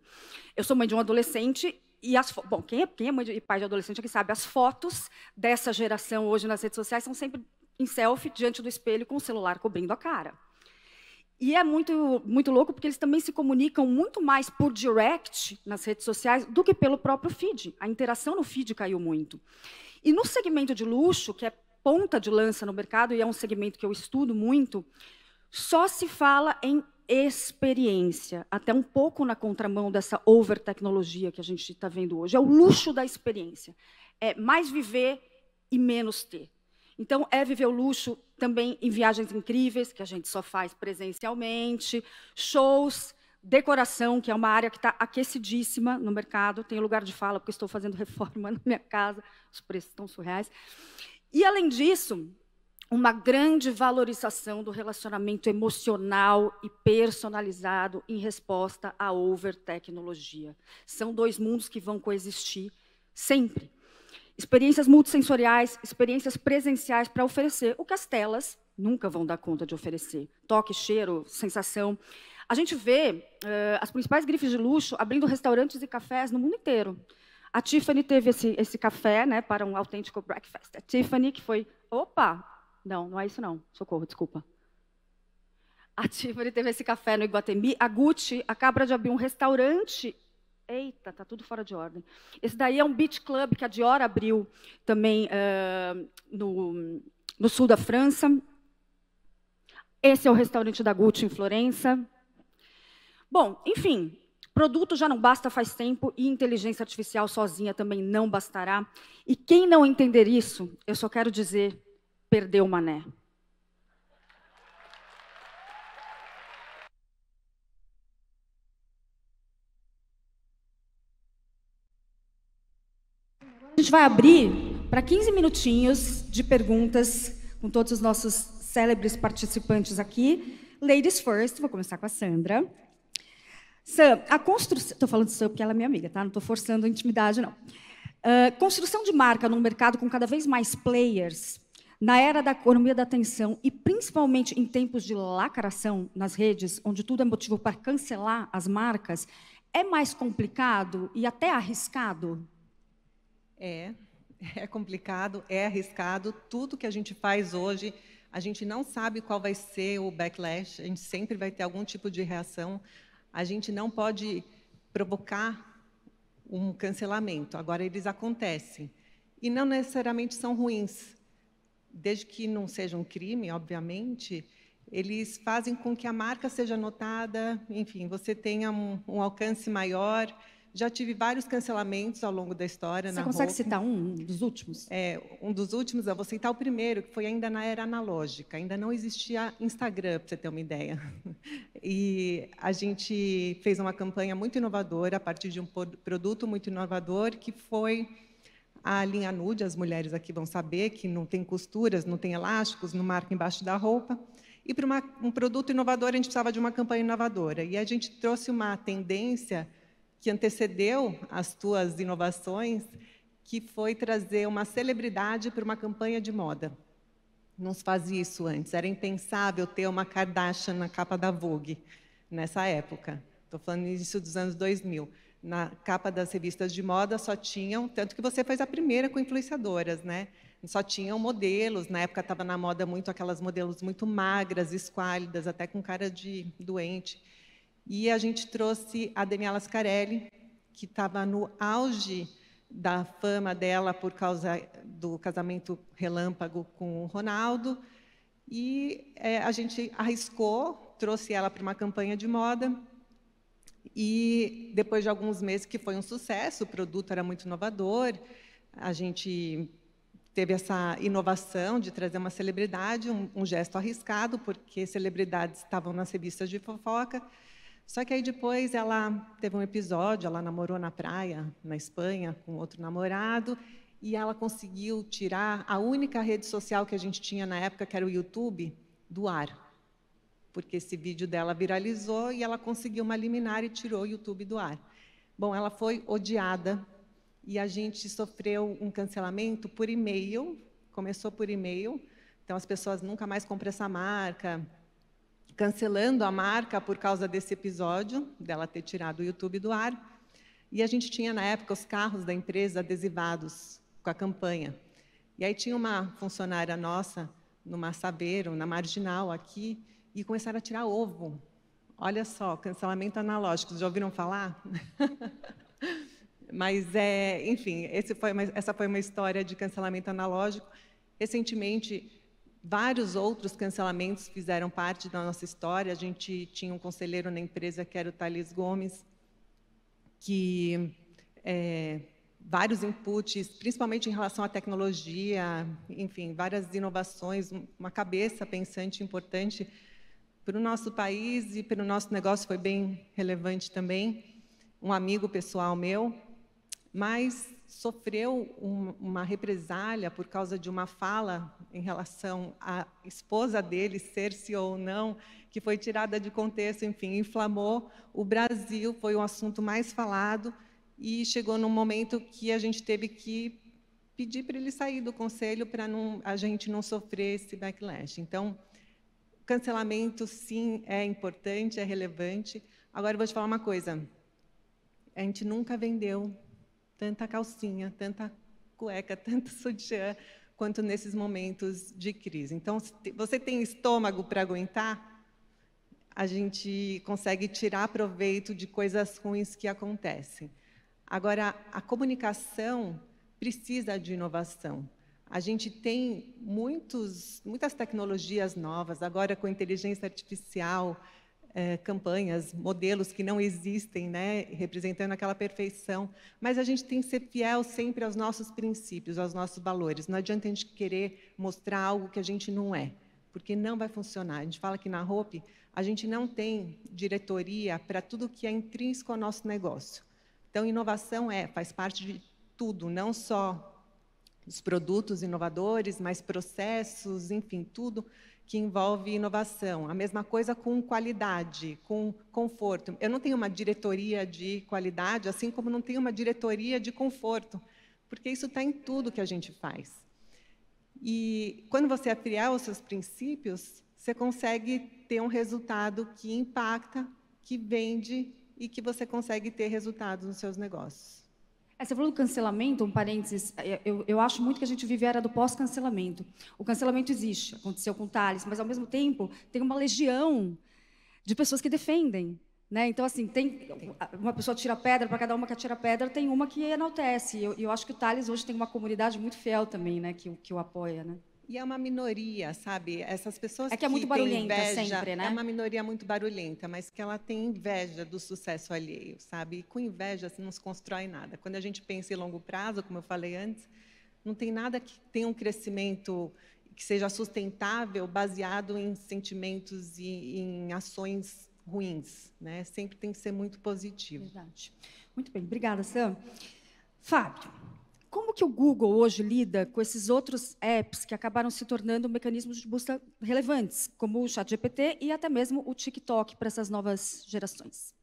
Eu sou mãe de um adolescente, e bom, quem é mãe e pai de adolescente aqui sabe, as fotos dessa geração hoje nas redes sociais são sempre em selfie, diante do espelho, com o celular cobrindo a cara. E é muito, muito louco, porque eles também se comunicam muito mais por direct nas redes sociais do que pelo próprio feed. A interação no feed caiu muito. E no segmento de luxo, que é ponta de lança no mercado, e é um segmento que eu estudo muito, só se fala em experiência, até um pouco na contramão dessa over-tecnologia que a gente está vendo hoje. É o luxo da experiência. É mais viver e menos ter. Então, é viver o luxo também em viagens incríveis, que a gente só faz presencialmente, shows, decoração, que é uma área que está aquecidíssima no mercado. Tenho lugar de fala, porque estou fazendo reforma na minha casa, os preços estão surreais. E, além disso, uma grande valorização do relacionamento emocional e personalizado em resposta à over-tecnologia. São dois mundos que vão coexistir sempre. Experiências multissensoriais, experiências presenciais para oferecer o que as telas nunca vão dar conta de oferecer. Toque, cheiro, sensação. A gente vê as principais grifes de luxo abrindo restaurantes e cafés no mundo inteiro. A Tiffany teve esse café, né, para um autêntico breakfast. A Tiffany, que foi... Opa! Não é isso não. Socorro, desculpa. A Tiffany teve esse café no Iguatemi. A Gucci acaba de abrir um restaurante... Eita, está tudo fora de ordem. Esse daí é um beach club que a Dior abriu também no sul da França. Esse é o restaurante da Gucci em Florença. Bom, enfim, produto já não basta faz tempo e inteligência artificial sozinha também não bastará. E quem não entender isso, eu só quero dizer, perdeu o mané. A gente vai abrir para 15 minutinhos de perguntas com todos os nossos célebres participantes aqui. Ladies first, vou começar com a Sandra. Sam, a construção... Estou falando de Sam porque ela é minha amiga, tá? Não estou forçando a intimidade, não. Construção de marca num mercado com cada vez mais players, na era da economia da atenção e principalmente em tempos de lacração nas redes, onde tudo é motivo para cancelar as marcas, é mais complicado e até arriscado? É complicado, é arriscado. Tudo que a gente faz hoje, a gente não sabe qual vai ser o backlash, a gente sempre vai ter algum tipo de reação. A gente não pode provocar um cancelamento. Agora, eles acontecem. E não necessariamente são ruins. Desde que não seja um crime, obviamente, eles fazem com que a marca seja notada, enfim, você tenha um alcance maior. Já tive vários cancelamentos ao longo da história. Você consegue citar um dos últimos? Um dos últimos, eu vou citar o primeiro, que foi ainda na era analógica. Ainda não existia Instagram, para você ter uma ideia. E a gente fez uma campanha muito inovadora, a partir de um produto muito inovador, que foi a linha nude. As mulheres aqui vão saber que não tem costuras, não tem elásticos, não marca embaixo da roupa. E para um produto inovador, a gente precisava de uma campanha inovadora. E a gente trouxe uma tendência que antecedeu as tuas inovações, que foi trazer uma celebridade para uma campanha de moda. Não se fazia isso antes. Era impensável ter uma Kardashian na capa da Vogue, nessa época. Estou falando início dos anos 2000. Na capa das revistas de moda só tinham... Tanto que você fez a primeira com influenciadoras, né? Só tinham modelos. Na época estava na moda muito aquelas modelos muito magras, esquálidas, até com cara de doente. E a gente trouxe a Daniela Scarelli, que estava no auge da fama dela por causa do casamento relâmpago com o Ronaldo. E a gente arriscou, trouxe ela para uma campanha de moda. E, depois de alguns meses, que foi um sucesso, o produto era muito inovador, a gente teve essa inovação de trazer uma celebridade, um gesto arriscado, porque celebridades estavam nas revistas de fofoca. Só que aí depois ela teve um episódio, ela namorou na praia, na Espanha, com outro namorado, e ela conseguiu tirar a única rede social que a gente tinha na época, que era o YouTube, do ar. Porque esse vídeo dela viralizou e ela conseguiu uma liminar e tirou o YouTube do ar. Bom, ela foi odiada e a gente sofreu um cancelamento por e-mail, começou por e-mail, então as pessoas nunca mais compram essa marca, cancelando a marca por causa desse episódio, dela ter tirado o YouTube do ar. E a gente tinha, na época, os carros da empresa adesivados com a campanha. E aí tinha uma funcionária nossa, numa Saveiro, na Marginal, aqui, e começaram a tirar ovo. Olha só, cancelamento analógico, já ouviram falar? Mas, enfim, essa foi uma história de cancelamento analógico. Recentemente, vários outros cancelamentos fizeram parte da nossa história. A gente tinha um conselheiro na empresa, que era o Thales Gomes, que vários inputs, principalmente em relação à tecnologia, enfim, várias inovações, uma cabeça pensante importante para o nosso país e para o nosso negócio, foi bem relevante também. Um amigo pessoal meu, mas sofreu uma represália por causa de uma fala em relação à esposa dele ser CEO ou não, que foi tirada de contexto, enfim, inflamou o Brasil, foi o assunto mais falado, e chegou num momento que a gente teve que pedir para ele sair do conselho para a gente não sofrer esse backlash. Então, cancelamento, sim, é importante, é relevante. Agora, eu vou te falar uma coisa. A gente nunca vendeu tanta calcinha, tanta cueca, tanto sutiã, quanto nesses momentos de crise. Então, se você tem estômago para aguentar, a gente consegue tirar proveito de coisas ruins que acontecem. Agora, a comunicação precisa de inovação. A gente tem muitas tecnologias novas, agora com inteligência artificial, campanhas, modelos que não existem, né, representando aquela perfeição, mas a gente tem que ser fiel sempre aos nossos princípios, aos nossos valores. Não adianta a gente querer mostrar algo que a gente não é, porque não vai funcionar. A gente fala que na Hope a gente não tem diretoria para tudo que é intrínseco ao nosso negócio. Então, inovação faz parte de tudo, não só os produtos inovadores, mas processos, enfim, tudo que envolve inovação. A mesma coisa com qualidade, com conforto. Eu não tenho uma diretoria de qualidade, assim como não tenho uma diretoria de conforto, porque isso está em tudo que a gente faz. E quando você é fiel aos seus princípios, você consegue ter um resultado que impacta, que vende e que você consegue ter resultados nos seus negócios. Você falou do cancelamento, um parênteses, eu acho muito que a gente vive a era do pós-cancelamento. O cancelamento existe, aconteceu com o Thales, mas, ao mesmo tempo, tem uma legião de pessoas que defendem. Né? Então, assim, tem uma pessoa tira pedra, para cada uma que atira pedra, tem uma que enaltece. E eu acho que o Thales hoje tem uma comunidade muito fiel também, né, que o apoia. Né? E é uma minoria, sabe? Essas pessoas que é muito barulhenta inveja, sempre, né? É uma minoria muito barulhenta, mas que ela tem inveja do sucesso alheio, sabe? E com inveja assim, não se constrói nada. Quando a gente pensa em longo prazo, como eu falei antes, não tem nada que tenha um crescimento que seja sustentável baseado em sentimentos e em ações ruins, né? Sempre tem que ser muito positivo. Verdade. Muito bem, obrigada, Sam. Fábio, como que o Google hoje lida com esses outros apps que acabaram se tornando mecanismos de busca relevantes, como o ChatGPT e até mesmo o TikTok para essas novas gerações?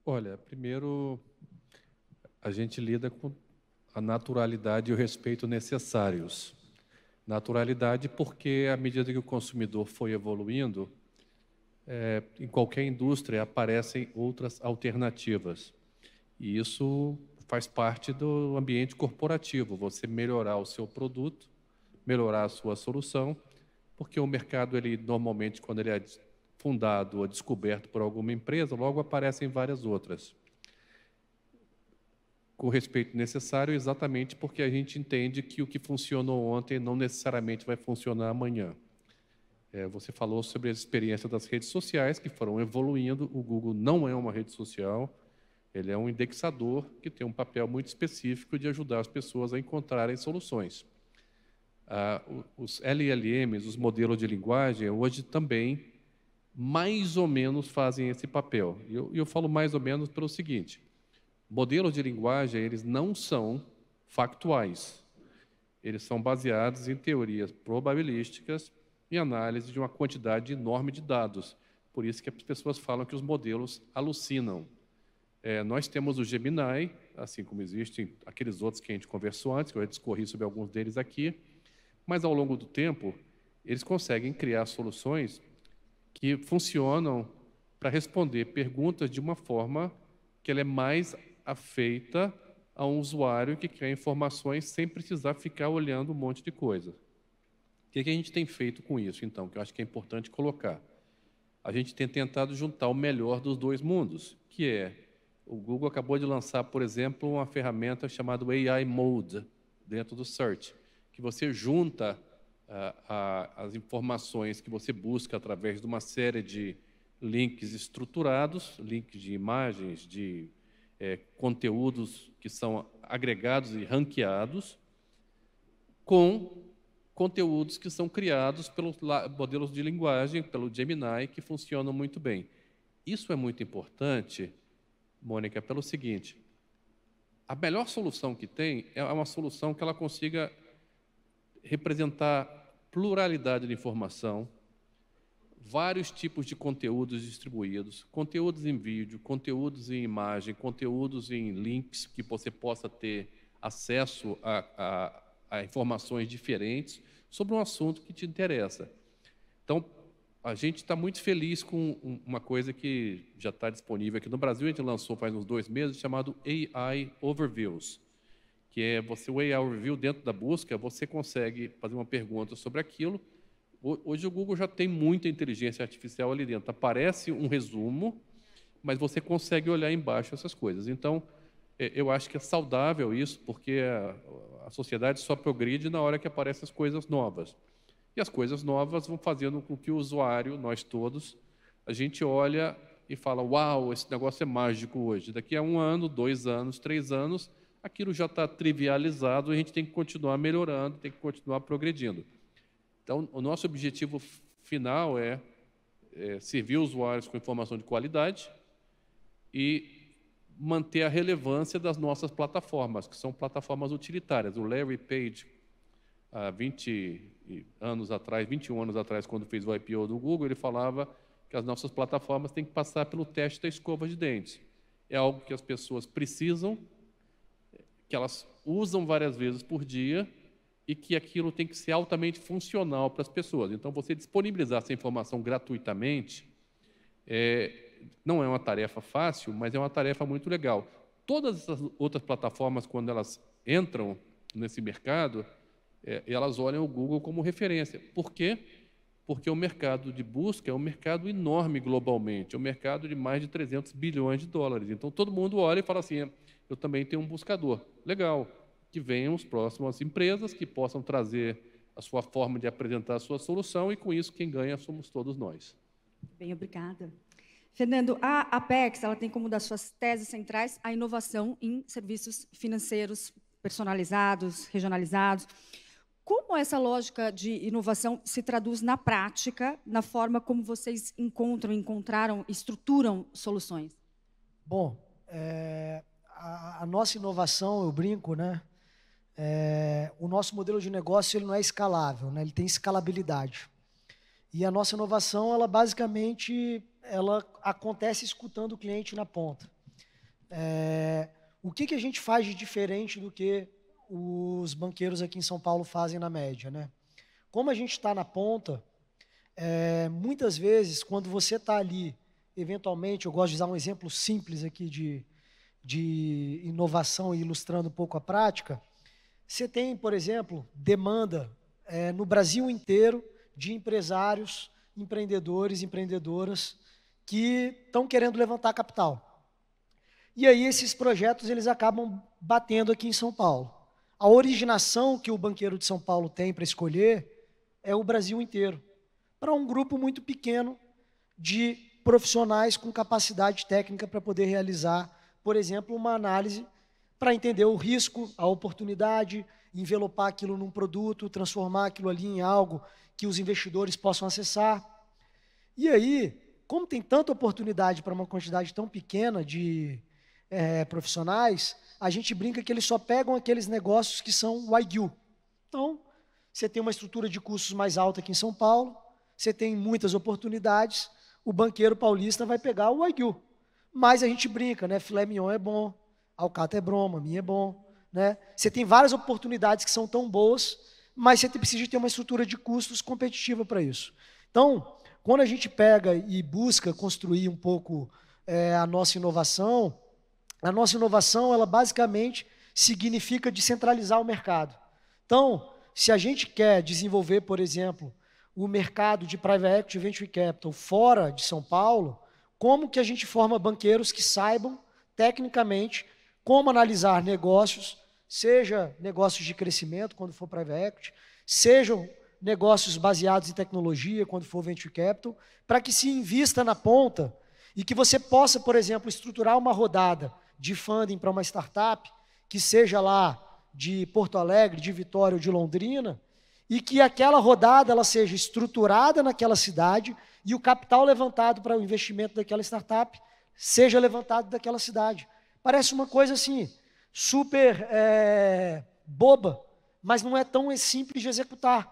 Olha, primeiro, a gente lida com a naturalidade e o respeito necessários. Naturalidade porque, à medida que o consumidor foi evoluindo, em qualquer indústria aparecem outras alternativas. E isso faz parte do ambiente corporativo, você melhorar o seu produto, melhorar a sua solução, porque o mercado, normalmente, quando ele é fundado ou descoberto por alguma empresa, logo aparecem várias outras. Com o respeito necessário, exatamente porque a gente entende que o que funcionou ontem não necessariamente vai funcionar amanhã. Você falou sobre a experiência das redes sociais, que foram evoluindo. O Google não é uma rede social, ele é um indexador que tem um papel muito específico de ajudar as pessoas a encontrarem soluções. Os LLMs, os modelos de linguagem, hoje também mais ou menos fazem esse papel. E eu falo mais ou menos pelo seguinte: modelos de linguagem, eles não são factuais. Eles são baseados em teorias probabilísticas e análise de uma quantidade enorme de dados. Por isso que as pessoas falam que os modelos alucinam. Nós temos o Gemini, assim como existem aqueles outros que a gente conversou antes, que eu já discorri sobre alguns deles aqui, mas ao longo do tempo, eles conseguem criar soluções que funcionam para responder perguntas de uma forma que ela é mais afeita a um usuário que quer informações sem precisar ficar olhando um monte de coisa. O que a gente tem feito com isso, então, que eu acho que é importante colocar? A gente tem tentado juntar o melhor dos dois mundos, que é, o Google acabou de lançar, por exemplo, uma ferramenta chamada AI Mode, dentro do Search, que você junta as informações que você busca através de uma série de links estruturados, links de imagens, de conteúdos que são agregados e ranqueados, com conteúdos que são criados pelos modelos de linguagem, pelo Gemini, que funcionam muito bem. Isso é muito importante, Mônica, pelo seguinte: a melhor solução que tem é uma solução que ela consiga representar pluralidade de informação, vários tipos de conteúdos distribuídos, conteúdos em vídeo, conteúdos em imagem, conteúdos em links que você possa ter acesso a informações diferentes sobre um assunto que te interessa. Então, a gente está muito feliz com uma coisa que já está disponível aqui no Brasil. A gente lançou faz uns 2 meses, chamado AI Overviews, que é o AI Overview dentro da busca, você consegue fazer uma pergunta sobre aquilo. Hoje o Google já tem muita inteligência artificial ali dentro. Aparece um resumo, mas você consegue olhar embaixo essas coisas. Então, eu acho que é saudável isso, porque a sociedade só progride na hora que aparecem as coisas novas. E as coisas novas vão fazendo com que o usuário, nós todos, a gente olha e fala: uau, esse negócio é mágico hoje. Daqui a 1 ano, 2 anos, 3 anos, aquilo já está trivializado e a gente tem que continuar melhorando, tem que continuar progredindo. Então, o nosso objetivo final é servir os usuários com informação de qualidade e manter a relevância das nossas plataformas, que são plataformas utilitárias. O Larry Page, há 21 anos atrás, quando fez o IPO do Google, ele falava que as nossas plataformas têm que passar pelo teste da escova de dentes. É algo que as pessoas precisam, que elas usam várias vezes por dia e que aquilo tem que ser altamente funcional para as pessoas. Então, você disponibilizar essa informação gratuitamente não é uma tarefa fácil, mas é uma tarefa muito legal. Todas essas outras plataformas, quando elas entram nesse mercado, elas olham o Google como referência. Por quê? Porque o mercado de busca é um mercado enorme globalmente, é um mercado de mais de 300 bilhões de dólares. Então, todo mundo olha e fala assim: eu também tenho um buscador. Legal, que venham as próximas empresas que possam trazer a sua forma de apresentar a sua solução, e com isso quem ganha somos todos nós. Bem, obrigada. Fernando, a Apex ela tem como das suas teses centrais a inovação em serviços financeiros personalizados, regionalizados. Como essa lógica de inovação se traduz na prática, na forma como vocês encontraram, estruturam soluções? Bom, a nossa inovação, eu brinco, né? O nosso modelo de negócio ele não é escalável, né? Ele tem escalabilidade. E a nossa inovação, ela basicamente, ela acontece escutando o cliente na ponta. O que a gente faz de diferente do que os banqueiros aqui em São Paulo fazem na média, né? Como a gente está na ponta, muitas vezes, quando você está ali, eventualmente, eu gosto de usar um exemplo simples aqui de inovação, ilustrando um pouco a prática. Você tem, por exemplo, demanda no Brasil inteiro de empresários, empreendedores, empreendedoras que estão querendo levantar capital. E aí esses projetos eles acabam batendo aqui em São Paulo. A originação que o banqueiro de São Paulo tem para escolher é o Brasil inteiro, para um grupo muito pequeno de profissionais com capacidade técnica para poder realizar, por exemplo, uma análise para entender o risco, a oportunidade, envelopar aquilo num produto, transformar aquilo ali em algo que os investidores possam acessar. E aí, como tem tanta oportunidade para uma quantidade tão pequena de profissionais, a gente brinca que eles só pegam aqueles negócios que são Wagyu. Então, você tem uma estrutura de custos mais alta aqui em São Paulo, você tem muitas oportunidades, o banqueiro paulista vai pegar o Wagyu. mas a gente brinca, né? Filé mignon é bom, alcatra é bom, maminha é bom, né? Você tem várias oportunidades que são tão boas, mas você precisa ter uma estrutura de custos competitiva para isso. Então, quando a gente pega e busca construir um pouco a nossa inovação, ela basicamente significa descentralizar o mercado. Então, se a gente quer desenvolver, por exemplo, o mercado de Private Equity e Venture Capital fora de São Paulo, como que a gente forma banqueiros que saibam, tecnicamente, como analisar negócios, seja negócios de crescimento, quando for Private Equity, sejam negócios baseados em tecnologia, quando for Venture Capital, para que se invista na ponta e que você possa, por exemplo, estruturar uma rodada de funding para uma startup, que seja lá de Porto Alegre, de Vitória ou de Londrina, e que aquela rodada ela seja estruturada naquela cidade e o capital levantado para o investimento daquela startup seja levantado daquela cidade. Parece uma coisa assim, super boba, mas não é tão simples de executar,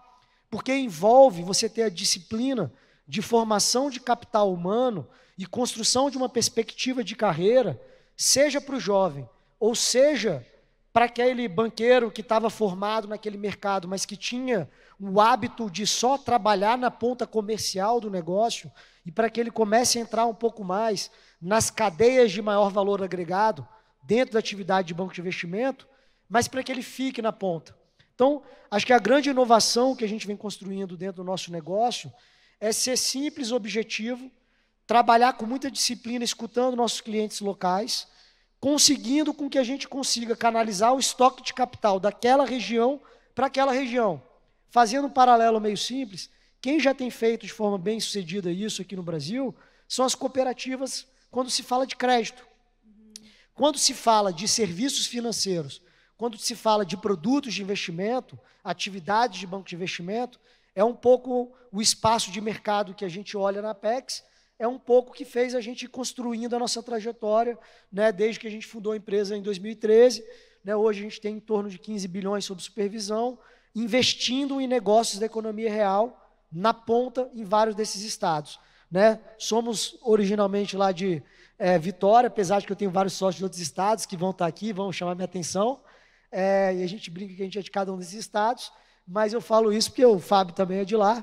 porque envolve você ter a disciplina de formação de capital humano e construção de uma perspectiva de carreira, seja para o jovem, ou seja para aquele banqueiro que estava formado naquele mercado, mas que tinha o hábito de só trabalhar na ponta comercial do negócio, e para que ele comece a entrar um pouco mais nas cadeias de maior valor agregado, dentro da atividade de banco de investimento, mas para que ele fique na ponta. Então, acho que a grande inovação que a gente vem construindo dentro do nosso negócio é ser simples, objetivo, trabalhar com muita disciplina, escutando nossos clientes locais, conseguindo com que a gente consiga canalizar o estoque de capital daquela região para aquela região. Fazendo um paralelo meio simples, quem já tem feito de forma bem sucedida isso aqui no Brasil são as cooperativas quando se fala de crédito. Quando se fala de serviços financeiros, quando se fala de produtos de investimento, atividades de banco de investimento, é um pouco o espaço de mercado que a gente olha na Apex, é um pouco que fez a gente ir construindo a nossa trajetória, né, desde que a gente fundou a empresa em 2013. Né, hoje a gente tem em torno de 15 bilhões sob supervisão, investindo em negócios da economia real, na ponta, em vários desses estados. Né? Somos originalmente lá de Vitória, apesar de que eu tenho vários sócios de outros estados que vão estar aqui, vão chamar minha atenção, e a gente brinca que a gente é de cada um desses estados, mas eu falo isso porque o Fábio também é de lá,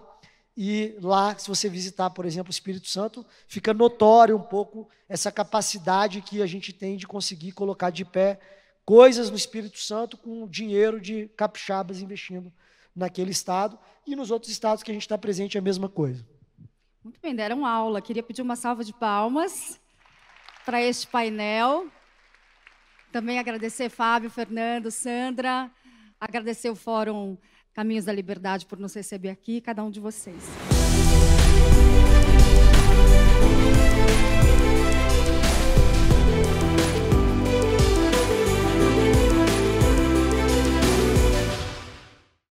e lá, se você visitar, por exemplo, o Espírito Santo, fica notório um pouco essa capacidade que a gente tem de conseguir colocar de pé coisas no Espírito Santo com dinheiro de capixabas investindo naquele estado, e nos outros estados que a gente está presente é a mesma coisa. Muito bem, deram aula. Queria pedir uma salva de palmas para este painel. Também agradecer Fábio, Fernando, Sandra, agradecer o Fórum Caminhos da Liberdade por nos receber aqui, cada um de vocês.